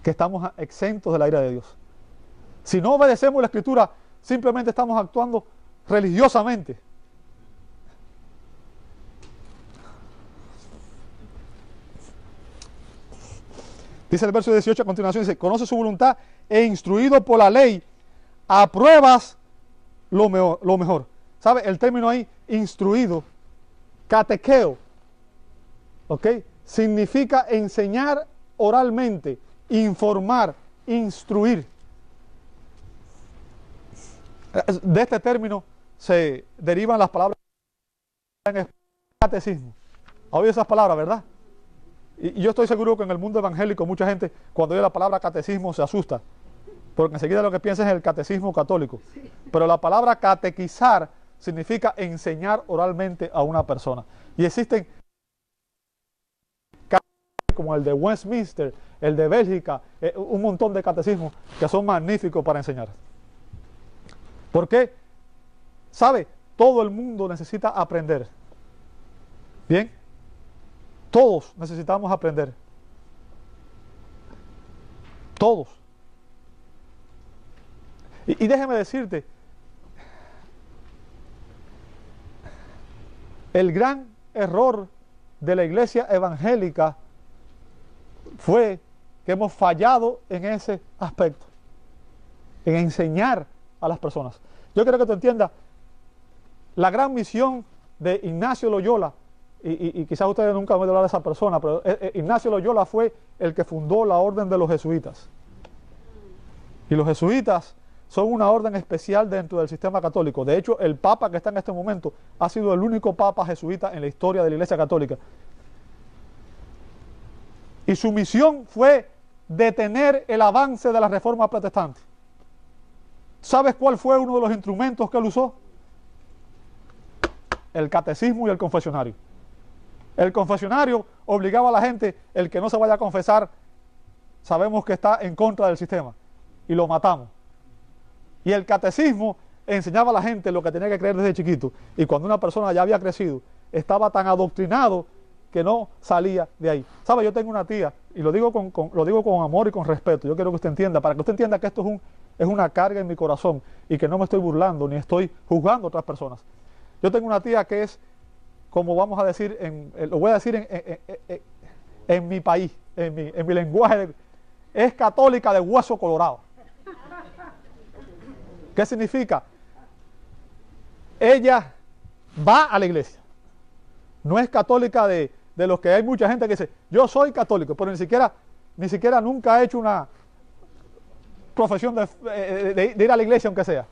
que estamos exentos de la ira de Dios. Si no obedecemos la Escritura, simplemente estamos actuando religiosamente. Dice el verso 18 a continuación, dice, conoce su voluntad e instruido por la ley, apruebas lo mejor. ¿Sabe? El término ahí, instruido, catequeo, ¿ok? Significa enseñar oralmente, informar, instruir. De este término se derivan las palabras en catecismo. ¿Ha oído esas palabras, verdad? Y yo estoy seguro que en el mundo evangélico mucha gente cuando oye la palabra catecismo se asusta, porque enseguida lo que piensa es el catecismo católico. Pero la palabra catequizar significa enseñar oralmente a una persona. Y existen como el de Westminster, el de Bélgica, un montón de catecismos que son magníficos para enseñar. ¿Por qué? ¿Sabe? Todo el mundo necesita aprender. ¿Bien? Todos necesitamos aprender. Todos. Y déjeme decirte, el gran error de la iglesia evangélica fue que hemos fallado en ese aspecto, en enseñar a las personas. Yo quiero que tú entiendas la gran misión de Ignacio Loyola, y quizás ustedes nunca han oído hablar de esa persona, pero Ignacio Loyola fue el que fundó la orden de los jesuitas. Y los jesuitas son una orden especial dentro del sistema católico. De hecho, el papa que está en este momento ha sido el único papa jesuita en la historia de la Iglesia Católica. Y su misión fue detener el avance de la reforma protestante. ¿Sabes cuál fue uno de los instrumentos que él usó? El catecismo y el confesionario. El confesionario obligaba a la gente, el que no se vaya a confesar, sabemos que está en contra del sistema, y lo matamos. Y el catecismo enseñaba a la gente lo que tenía que creer desde chiquito, y cuando una persona ya había crecido, estaba tan adoctrinado que no salía de ahí. ¿Sabe? Yo tengo una tía, y lo digo con amor y con respeto, yo quiero que usted entienda, para que usted entienda que esto es una carga en mi corazón, y que no me estoy burlando, ni estoy juzgando a otras personas. Yo tengo una tía que es, como vamos a decir, lo voy a decir en mi país, en mi lenguaje, es católica de hueso colorado. ¿Qué significa? Ella va a la iglesia. No es católica de los que hay mucha gente que dice, yo soy católico, pero ni siquiera nunca ha hecho una profesión de ir a la iglesia, aunque sea.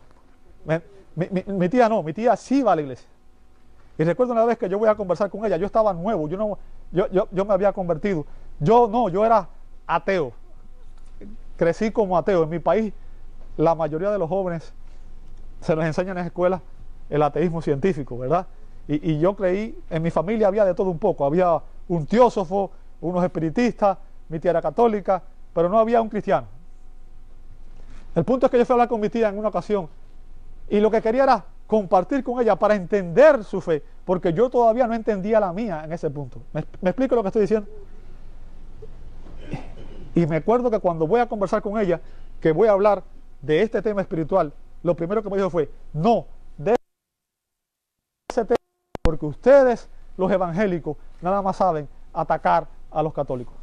Mi tía no, mi tía sí va a la iglesia. Y recuerdo una vez que yo voy a conversar con ella, yo estaba nuevo, yo me había convertido. Yo era ateo. Crecí como ateo. En mi país, la mayoría de los jóvenes se les enseña en las escuelas el ateísmo científico, ¿verdad? Y yo creí, en mi familia había de todo un poco. Había un teósofo, unos espiritistas, mi tía era católica, pero no había un cristiano. El punto es que yo fui a hablar con mi tía en una ocasión, y lo que quería era compartir con ella para entender su fe, porque yo todavía no entendía la mía en ese punto. ¿Me explico lo que estoy diciendo? Y me acuerdo que cuando voy a conversar con ella, que voy a hablar de este tema espiritual, lo primero que me dijo fue, no, de ese tema, porque ustedes, los evangélicos, nada más saben atacar a los católicos.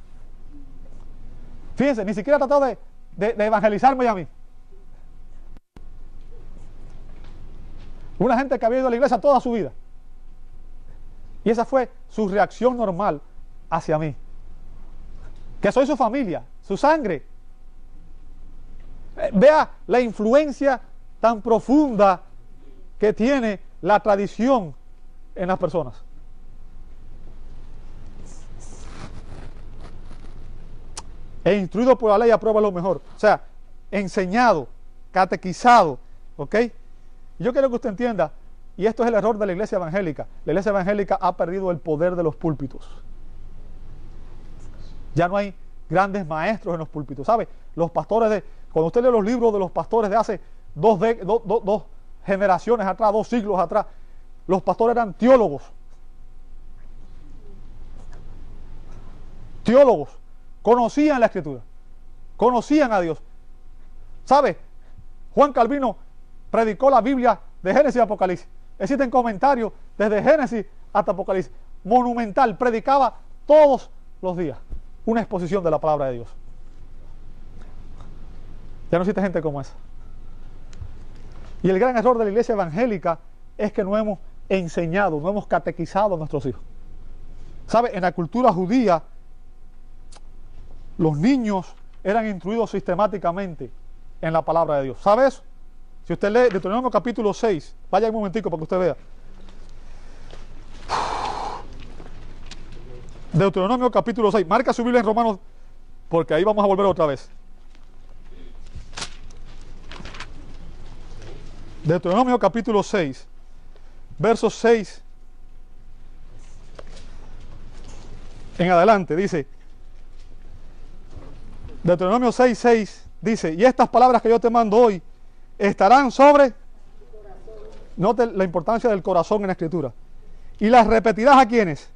Fíjense, ni siquiera ha tratado de evangelizarme a mí. Una gente que había ido a la iglesia toda su vida. Y esa fue su reacción normal hacia mí. Que soy su familia, su sangre. Vea la influencia tan profunda que tiene la tradición en las personas. E instruido por la ley aprueba lo mejor. O sea, enseñado, catequizado, ¿ok? Yo quiero que usted entienda, y esto es el error de la iglesia evangélica. La iglesia evangélica ha perdido el poder de los púlpitos. Ya no hay grandes maestros en los púlpitos. ¿Sabe? Los pastores cuando usted lee los libros de los pastores de hace dos generaciones atrás, 2 siglos atrás, los pastores eran teólogos. Teólogos. Conocían la Escritura. Conocían a Dios. ¿Sabe? Juan Calvino predicó la Biblia de Génesis a Apocalipsis. Existen comentarios desde Génesis hasta Apocalipsis. Monumental. Predicaba todos los días una exposición de la palabra de Dios. Ya no existe gente como esa. Y el gran error de la iglesia evangélica es que no hemos enseñado, no hemos catequizado a nuestros hijos. ¿Sabe? En la cultura judía, los niños eran instruidos sistemáticamente en la palabra de Dios. ¿Sabe eso? Si usted lee Deuteronomio capítulo 6, vaya un momentico para que usted vea. Deuteronomio capítulo 6, marca su Biblia en Romanos, porque ahí vamos a volver otra vez. Deuteronomio capítulo 6, versos 6 en adelante, dice, Deuteronomio 6, 6, dice, y estas palabras que yo te mando hoy estarán sobre, note la importancia del corazón en la escritura, y las repetirás a quienes,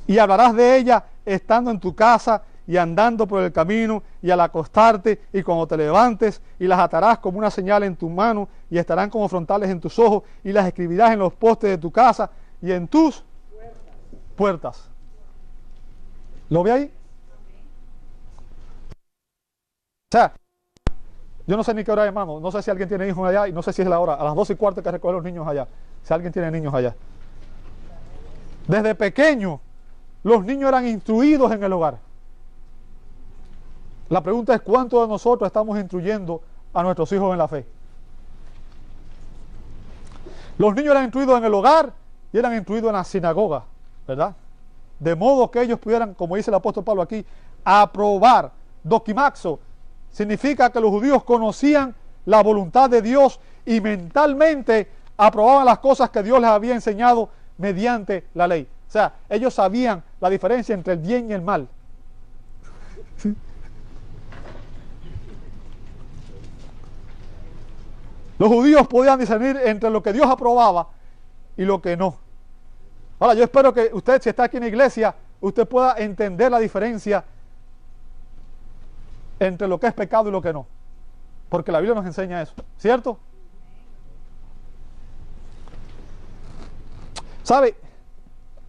y hablarás de ella estando en tu casa y andando por el camino y al acostarte y cuando te levantes, y las atarás como una señal en tu mano y estarán como frontales en tus ojos, y las escribirás en los postes de tu casa y en tus puertas. ¿Lo ve ahí? O sea, yo no sé ni qué hora es, hermano, no sé si alguien tiene hijos allá y no sé si es la hora, a las 12:15 que recogen los niños allá, si alguien tiene niños allá. Desde pequeño, los niños eran instruidos en el hogar. La pregunta es, ¿cuántos de nosotros estamos instruyendo a nuestros hijos en la fe? Los niños eran instruidos en el hogar y eran instruidos en la sinagoga, ¿verdad? De modo que ellos pudieran, como dice el apóstol Pablo aquí, aprobar. Dokimaxo significa que los judíos conocían la voluntad de Dios y mentalmente aprobaban las cosas que Dios les había enseñado mediante la ley. O sea, ellos sabían la diferencia entre el bien y el mal. ¿Sí? Los judíos podían discernir entre lo que Dios aprobaba y lo que no. Ahora, yo espero que usted, si está aquí en la iglesia, usted pueda entender la diferencia entre lo que es pecado y lo que no. Porque la Biblia nos enseña eso, ¿cierto? ¿Sabe?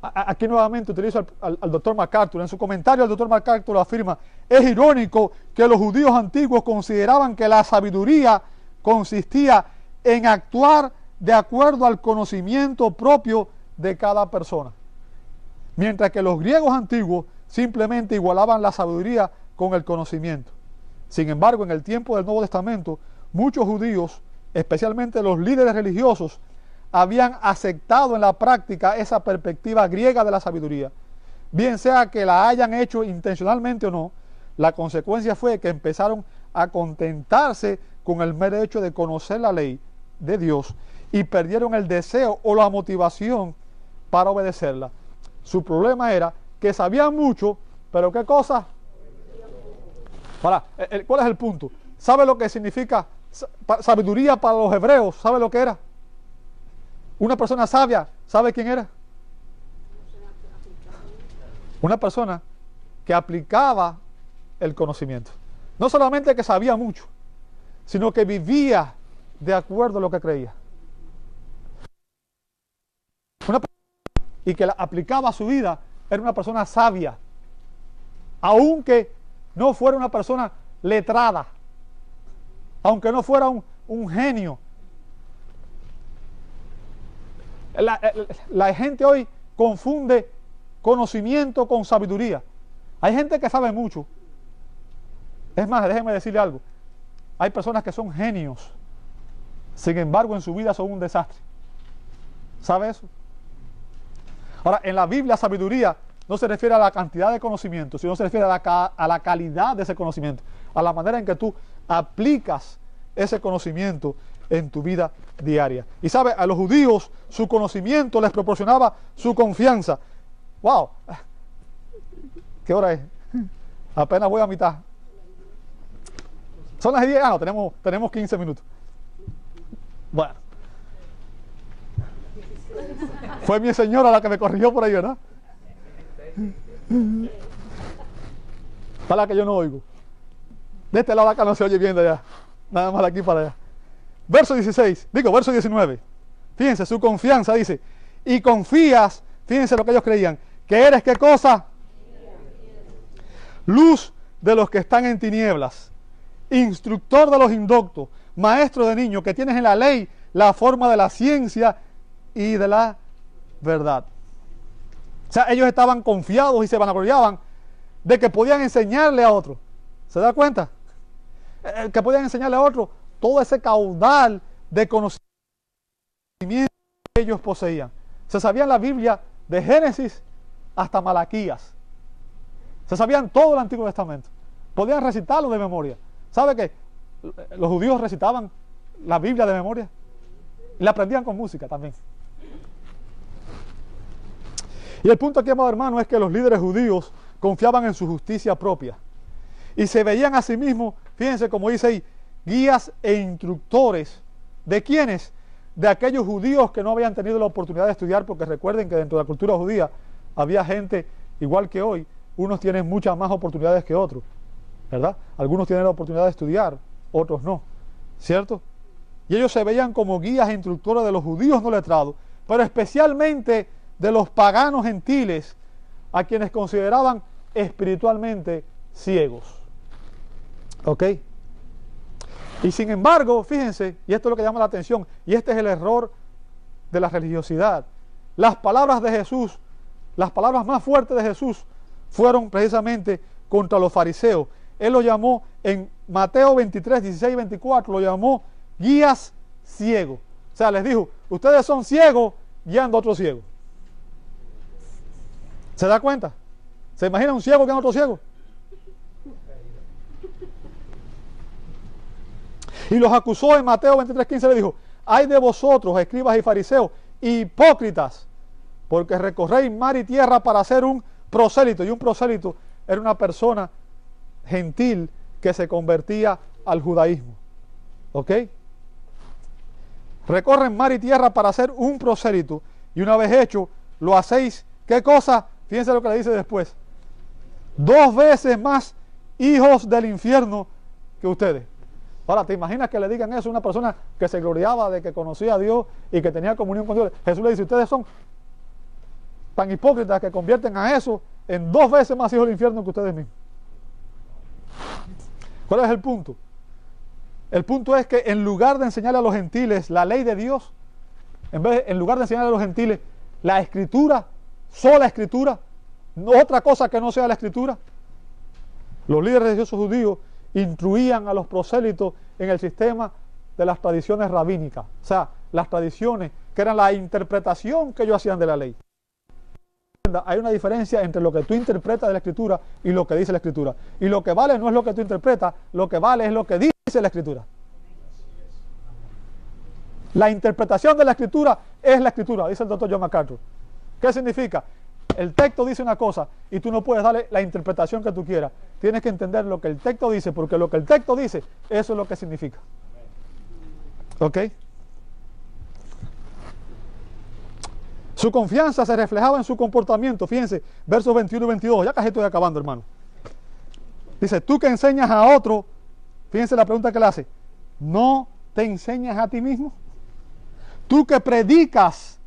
Aquí nuevamente utilizo al doctor MacArthur. En su comentario, el doctor MacArthur afirma: es irónico que los judíos antiguos consideraban que la sabiduría consistía en actuar de acuerdo al conocimiento propio de cada persona, mientras que los griegos antiguos simplemente igualaban la sabiduría con el conocimiento. Sin embargo, en el tiempo del Nuevo Testamento, muchos judíos, especialmente los líderes religiosos, habían aceptado en la práctica esa perspectiva griega de la sabiduría. Bien sea que la hayan hecho intencionalmente o no, la consecuencia fue que empezaron a contentarse con el mero hecho de conocer la ley de Dios y perdieron el deseo o la motivación para obedecerla. Su problema era que sabían mucho, pero ¿qué cosa? ¿Cuál es el punto? ¿Sabe lo que significa sabiduría para los hebreos? ¿Sabe lo que era? Una persona sabia, ¿sabe quién era? Una persona que aplicaba el conocimiento. No solamente que sabía mucho, sino que vivía de acuerdo a lo que creía. Y que aplicaba a su vida, era una persona sabia, aunque no fuera una persona letrada, aunque no fuera un genio. La gente hoy confunde conocimiento con sabiduría. Hay gente que sabe mucho. Es más, déjeme decirle algo. Hay personas que son genios, sin embargo en su vida son un desastre. ¿Sabe eso? Ahora, en la Biblia sabiduría no se refiere a la cantidad de conocimiento, sino se refiere a la calidad de ese conocimiento, a la manera en que tú aplicas ese conocimiento en tu vida diaria. Y sabe, a los judíos su conocimiento les proporcionaba su confianza. ¡Wow! ¿Qué hora es? Apenas voy a mitad. Son las 10, no, tenemos 15 minutos. Bueno. Fue mi señora la que me corrigió por ahí, ¿verdad? Para que yo no oigo. De este lado acá no se oye bien de allá. Nada más de aquí para allá. Verso 19. Fíjense, su confianza dice, y confías, fíjense lo que ellos creían, que eres ¿qué cosa? Luz de los que están en tinieblas, instructor de los indoctos, maestro de niños, que tienes en la ley la forma de la ciencia y de la verdad. O sea, ellos estaban confiados y se vanagloriaban de que podían enseñarle a otros. ¿Se da cuenta? Que podían enseñarle a otro todo ese caudal de conocimiento que ellos poseían. Se sabían la Biblia de Génesis hasta Malaquías. Se sabían todo el Antiguo Testamento. Podían recitarlo de memoria. ¿Sabe qué? Los judíos recitaban la Biblia de memoria y la aprendían con música también. Y el punto aquí, amado hermano, es que los líderes judíos confiaban en su justicia propia y se veían a sí mismos, fíjense como dice ahí, guías e instructores. ¿De quiénes? De aquellos judíos que no habían tenido la oportunidad de estudiar, porque recuerden que dentro de la cultura judía había gente igual que hoy. Unos tienen muchas más oportunidades que otros, ¿verdad? Algunos tienen la oportunidad de estudiar, otros no, ¿cierto? Y ellos se veían como guías e instructores de los judíos no letrados, pero especialmente de los paganos gentiles, a quienes consideraban espiritualmente ciegos. ¿Ok? Y sin embargo, fíjense, y esto es lo que llama la atención, y este es el error de la religiosidad. Las palabras de Jesús, las palabras más fuertes de Jesús, fueron precisamente contra los fariseos. Él lo llamó en Mateo 23, 16 y 24, lo llamó guías ciegos. O sea, les dijo, ustedes son ciegos guiando a otros ciegos. ¿Se da cuenta? ¿Se imagina un ciego guiando a otro ciego? Y los acusó en Mateo 23, 15, le dijo, ay de vosotros, escribas y fariseos, hipócritas, porque recorréis mar y tierra para hacer un prosélito. Y un prosélito era una persona gentil que se convertía al judaísmo. ¿Ok? Recorren mar y tierra para hacer un prosélito, y una vez hecho, lo hacéis, ¿qué cosa? Fíjense lo que le dice después. 2 veces más hijos del infierno que ustedes. Ahora, ¿te imaginas que le digan eso a una persona que se gloriaba de que conocía a Dios y que tenía comunión con Dios? Jesús le dice, ustedes son tan hipócritas que convierten a eso en 2 veces más hijos del infierno que ustedes mismos. ¿Cuál es el punto? El punto es que en lugar de enseñarle a los gentiles la ley de Dios, en lugar de enseñarle a los gentiles la escritura, sola escritura, no otra cosa que no sea la escritura, los líderes religiosos judíos instruían a los prosélitos en el sistema de las tradiciones rabínicas, o sea, las tradiciones que eran la interpretación que ellos hacían de la ley. Hay una diferencia entre lo que tú interpretas de la escritura y lo que dice la escritura. Y lo que vale no es lo que tú interpretas, lo que vale es lo que dice la escritura. La interpretación de la escritura es la escritura, dice el doctor John MacArthur. ¿Qué significa? El texto dice una cosa y tú no puedes darle la interpretación que tú quieras. Tienes que entender lo que el texto dice, porque lo que el texto dice, eso es lo que significa. ¿Ok? Su confianza se reflejaba en su comportamiento. Fíjense, versos 21 y 22. Ya casi estoy acabando, hermano. Dice, tú que enseñas a otro, fíjense la pregunta que le hace, ¿no te enseñas a ti mismo? Tú que predicas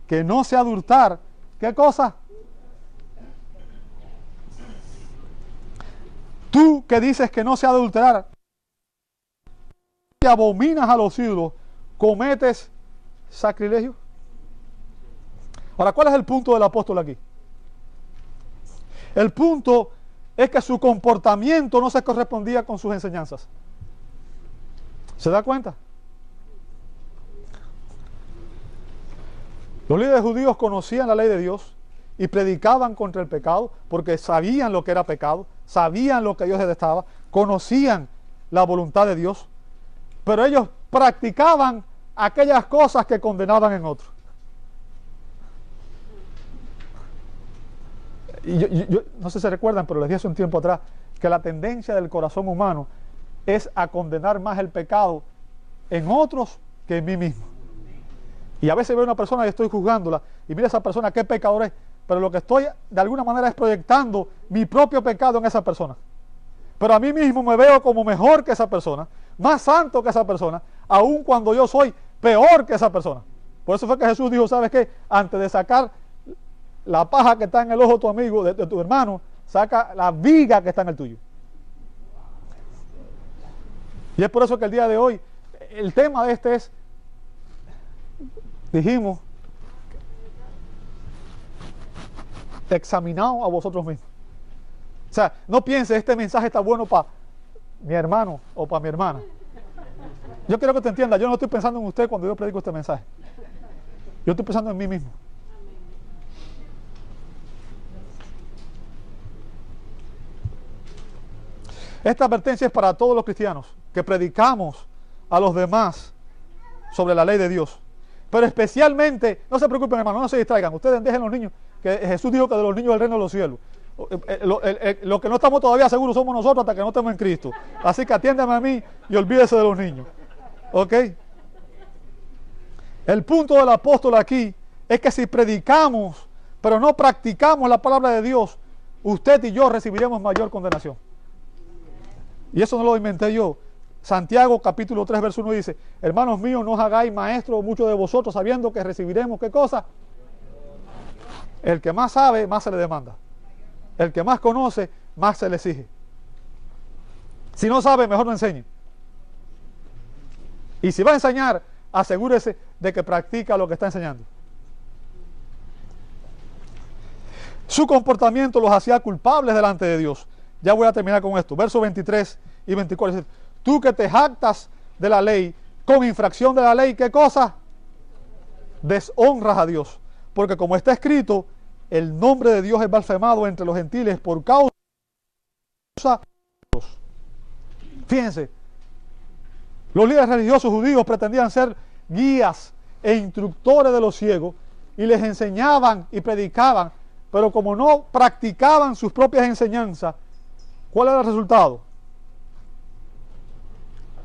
que no se ha de hurtar, ¿qué cosa? Tú que dices que no se ha de adulterar, que abominas a los ídolos, cometes sacrilegio. Ahora, ¿cuál es el punto del apóstol aquí? El punto es que su comportamiento no se correspondía con sus enseñanzas. ¿Se da cuenta? Los líderes judíos conocían la ley de Dios y predicaban contra el pecado porque sabían lo que era pecado, sabían lo que Dios detestaba, conocían la voluntad de Dios, pero ellos practicaban aquellas cosas que condenaban en otros. Y yo no sé si se recuerdan, pero les dije hace un tiempo atrás que la tendencia del corazón humano es a condenar más el pecado en otros que en mí mismo. Y a veces veo a una persona y estoy juzgándola y mira a esa persona qué pecador es, pero lo que estoy de alguna manera es proyectando mi propio pecado en esa persona. Pero a mí mismo me veo como mejor que esa persona, más santo que esa persona, aun cuando yo soy peor que esa persona. Por eso fue que Jesús dijo, ¿sabes qué? Antes de sacar la paja que está en el ojo de tu amigo, de tu hermano, saca la viga que está en el tuyo. Y es por eso que el día de hoy, el tema de este es, dijimos, examinaos a vosotros mismos. sea, no piense, este mensaje está bueno para mi hermano o para mi hermana. Yo quiero que te entienda, yo no estoy pensando en usted cuando yo predico este mensaje. Yo estoy pensando en mí mismo. Esta advertencia es para todos los cristianos que predicamos a los demás sobre la ley de Dios. Pero especialmente, no se preocupen hermanos, no se distraigan. Ustedes dejen los niños, que Jesús dijo que de los niños del reino de los cielos. Lo que no estamos todavía seguros somos nosotros hasta que no estemos en Cristo. Así que atiéndame a mí y olvídese de los niños. ¿Ok? El punto del apóstol aquí es que si predicamos, pero no practicamos la palabra de Dios, usted y yo recibiremos mayor condenación. Y eso no lo inventé yo. Santiago capítulo 3 verso 1 dice: hermanos míos, no os hagáis maestros muchos de vosotros, sabiendo que recibiremos ¿qué cosa? El que más sabe, más se le demanda. El que más conoce, más se le exige. Si no sabe, mejor no enseñe. Y si va a enseñar, asegúrese de que practica lo que está enseñando. Su comportamiento los hacía culpables delante de Dios. Ya voy a terminar con esto. Versos 23 y 24. Dice: tú que te jactas de la ley, con infracción de la ley, ¿qué cosa? Deshonras a Dios. Porque como está escrito, el nombre de Dios es blasfemado entre los gentiles por causa de Dios. Fíjense, los líderes religiosos judíos pretendían ser guías e instructores de los ciegos y les enseñaban y predicaban, pero como no practicaban sus propias enseñanzas, ¿cuál era el resultado?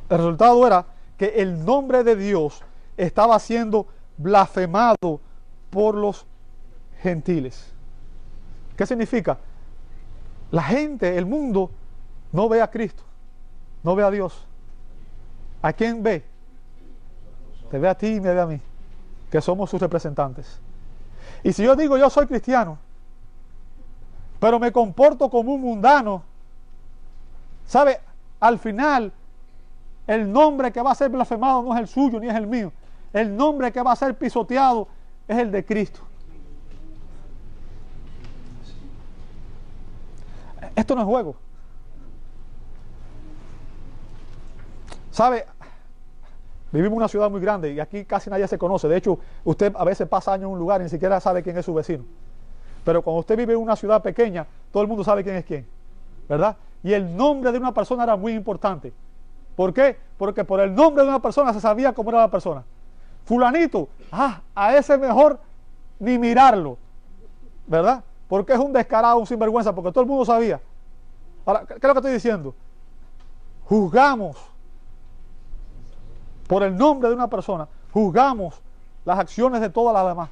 El resultado era que el nombre de Dios estaba siendo blasfemado por los gentiles. ¿Qué significa? La gente, el mundo, no ve a Cristo, no ve a Dios. ¿A quién ve? Te ve a ti y me ve a mí, que somos sus representantes. Y si yo digo yo soy cristiano, pero me comporto como un mundano, ¿sabe? Al final, el nombre que va a ser blasfemado no es el suyo ni es el mío. El nombre que va a ser pisoteado es el de Cristo. Esto no es juego. ¿Sabe? Vivimos en una ciudad muy grande y aquí casi nadie se conoce. De hecho, usted a veces pasa años en un lugar y ni siquiera sabe quién es su vecino. Pero cuando usted vive en una ciudad pequeña, todo el mundo sabe quién es quién, ¿verdad? Y el nombre de una persona era muy importante. ¿Por qué? Porque por el nombre de una persona se sabía cómo era la persona. Fulanito, a ese mejor ni mirarlo, ¿verdad? Porque es un descarado, un sinvergüenza, porque todo el mundo sabía. Ahora, ¿qué es lo que estoy diciendo? Juzgamos por el nombre de una persona, juzgamos las acciones de todas las demás.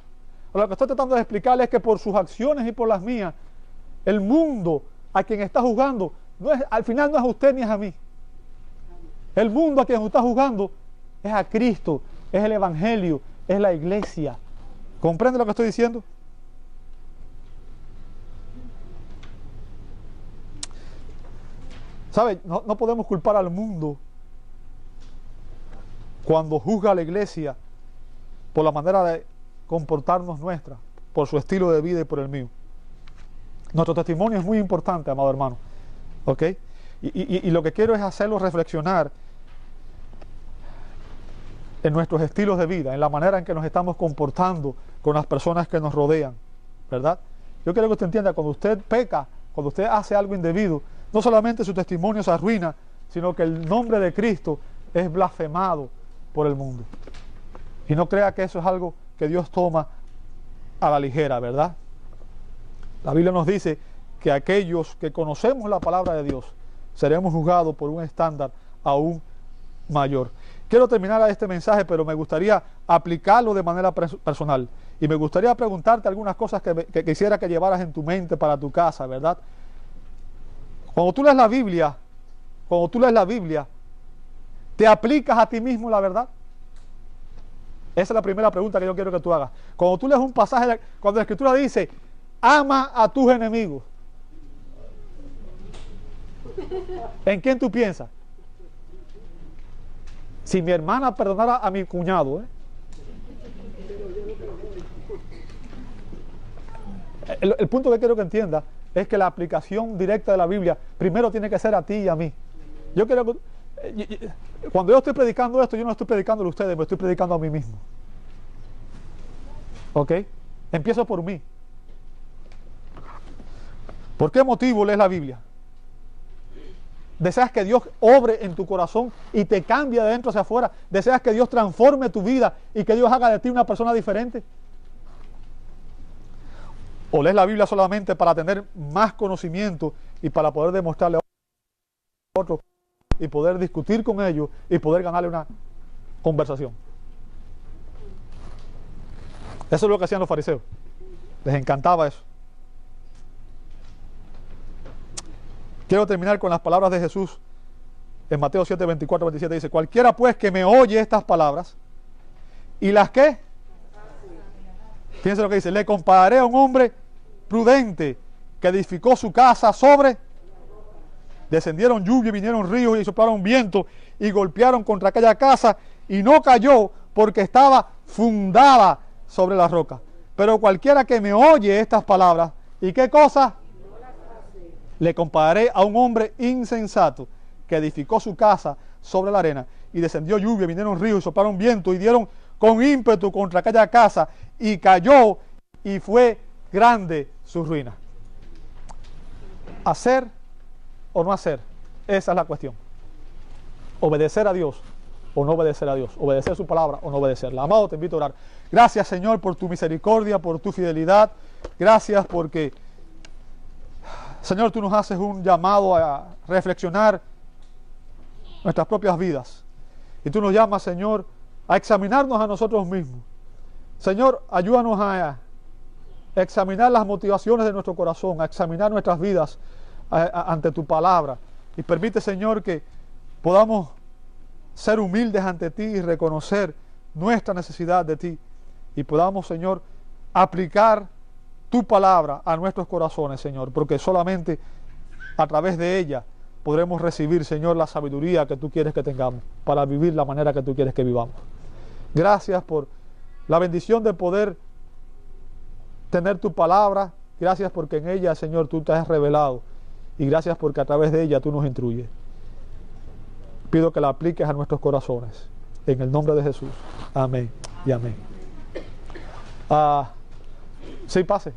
Lo que estoy tratando de explicarles es que por sus acciones y por las mías, el mundo a quien está juzgando, al final no es a usted ni es a mí. El mundo a quien está juzgando es a Cristo, es el Evangelio, es la iglesia. ¿Comprende lo que estoy diciendo? ¿Sabe? No podemos culpar al mundo cuando juzga a la iglesia por la manera de comportarnos nuestra, por su estilo de vida y por el mío. Nuestro testimonio es muy importante, amado hermano. ¿Ok? Y lo que quiero es hacerlo reflexionar en nuestros estilos de vida, en la manera en que nos estamos comportando con las personas que nos rodean, ¿verdad? Yo quiero que usted entienda, cuando usted peca, cuando usted hace algo indebido, no solamente su testimonio se arruina, sino que el nombre de Cristo es blasfemado por el mundo. Y no crea que eso es algo que Dios toma a la ligera, ¿verdad? La Biblia nos dice que aquellos que conocemos la palabra de Dios seremos juzgados por un estándar aún mayor. Quiero terminar este mensaje, pero me gustaría aplicarlo de manera personal. Y me gustaría preguntarte algunas cosas que quisiera que llevaras en tu mente para tu casa, ¿verdad? Cuando tú lees la Biblia, ¿te aplicas a ti mismo la verdad? Esa es la primera pregunta que yo quiero que tú hagas. Cuando tú lees un pasaje, cuando la Escritura dice, ama a tus enemigos, ¿en quién tú piensas? Si mi hermana perdonara a mi cuñado, el punto que quiero que entienda es que la aplicación directa de la Biblia primero tiene que ser a ti y a mí. Yo quiero que, cuando yo estoy predicando esto, yo no estoy predicando a ustedes, me estoy predicando a mí mismo. ¿Ok? Empiezo por mí. ¿Por qué motivo lees la Biblia? ¿Deseas que Dios obre en tu corazón y te cambie de dentro hacia afuera? ¿Deseas que Dios transforme tu vida y que Dios haga de ti una persona diferente? ¿O lees la Biblia solamente para tener más conocimiento y para poder demostrarle a otros y poder discutir con ellos y poder ganarle una conversación? Eso es lo que hacían los fariseos. Les encantaba eso. Quiero terminar con las palabras de Jesús en Mateo 7, 24, 27. Dice: cualquiera pues que me oye estas palabras y las que, fíjense lo que dice, le compararé a un hombre prudente que edificó su casa sobre, descendieron lluvia, vinieron ríos y soplaron viento y golpearon contra aquella casa y no cayó porque estaba fundada sobre la roca. Pero cualquiera que me oye estas palabras, ¿y qué cosa? Le compararé a un hombre insensato que edificó su casa sobre la arena y descendió lluvia, vinieron ríos y soplaron viento y dieron con ímpetu contra aquella casa y cayó y fue grande su ruina. ¿Hacer o no hacer? Esa es la cuestión. Obedecer a Dios o no obedecer a Dios. Obedecer su palabra o no obedecerla. Amado, te invito a orar. Gracias, Señor, por tu misericordia, por tu fidelidad. Gracias porque, Señor, tú nos haces un llamado a reflexionar nuestras propias vidas. Y tú nos llamas, Señor, a examinarnos a nosotros mismos. Señor, ayúdanos a examinar las motivaciones de nuestro corazón, a examinar nuestras vidas ante tu palabra. Y permite, Señor, que podamos ser humildes ante ti y reconocer nuestra necesidad de ti. Y podamos, Señor, aplicar tu palabra a nuestros corazones, Señor, porque solamente a través de ella podremos recibir, Señor, la sabiduría que tú quieres que tengamos para vivir la manera que tú quieres que vivamos. Gracias por la bendición de poder tener tu palabra. Gracias porque en ella, Señor, tú te has revelado. Y gracias porque a través de ella tú nos instruyes. Pido que la apliques a nuestros corazones. En el nombre de Jesús. Amén y amén. Sí, pase.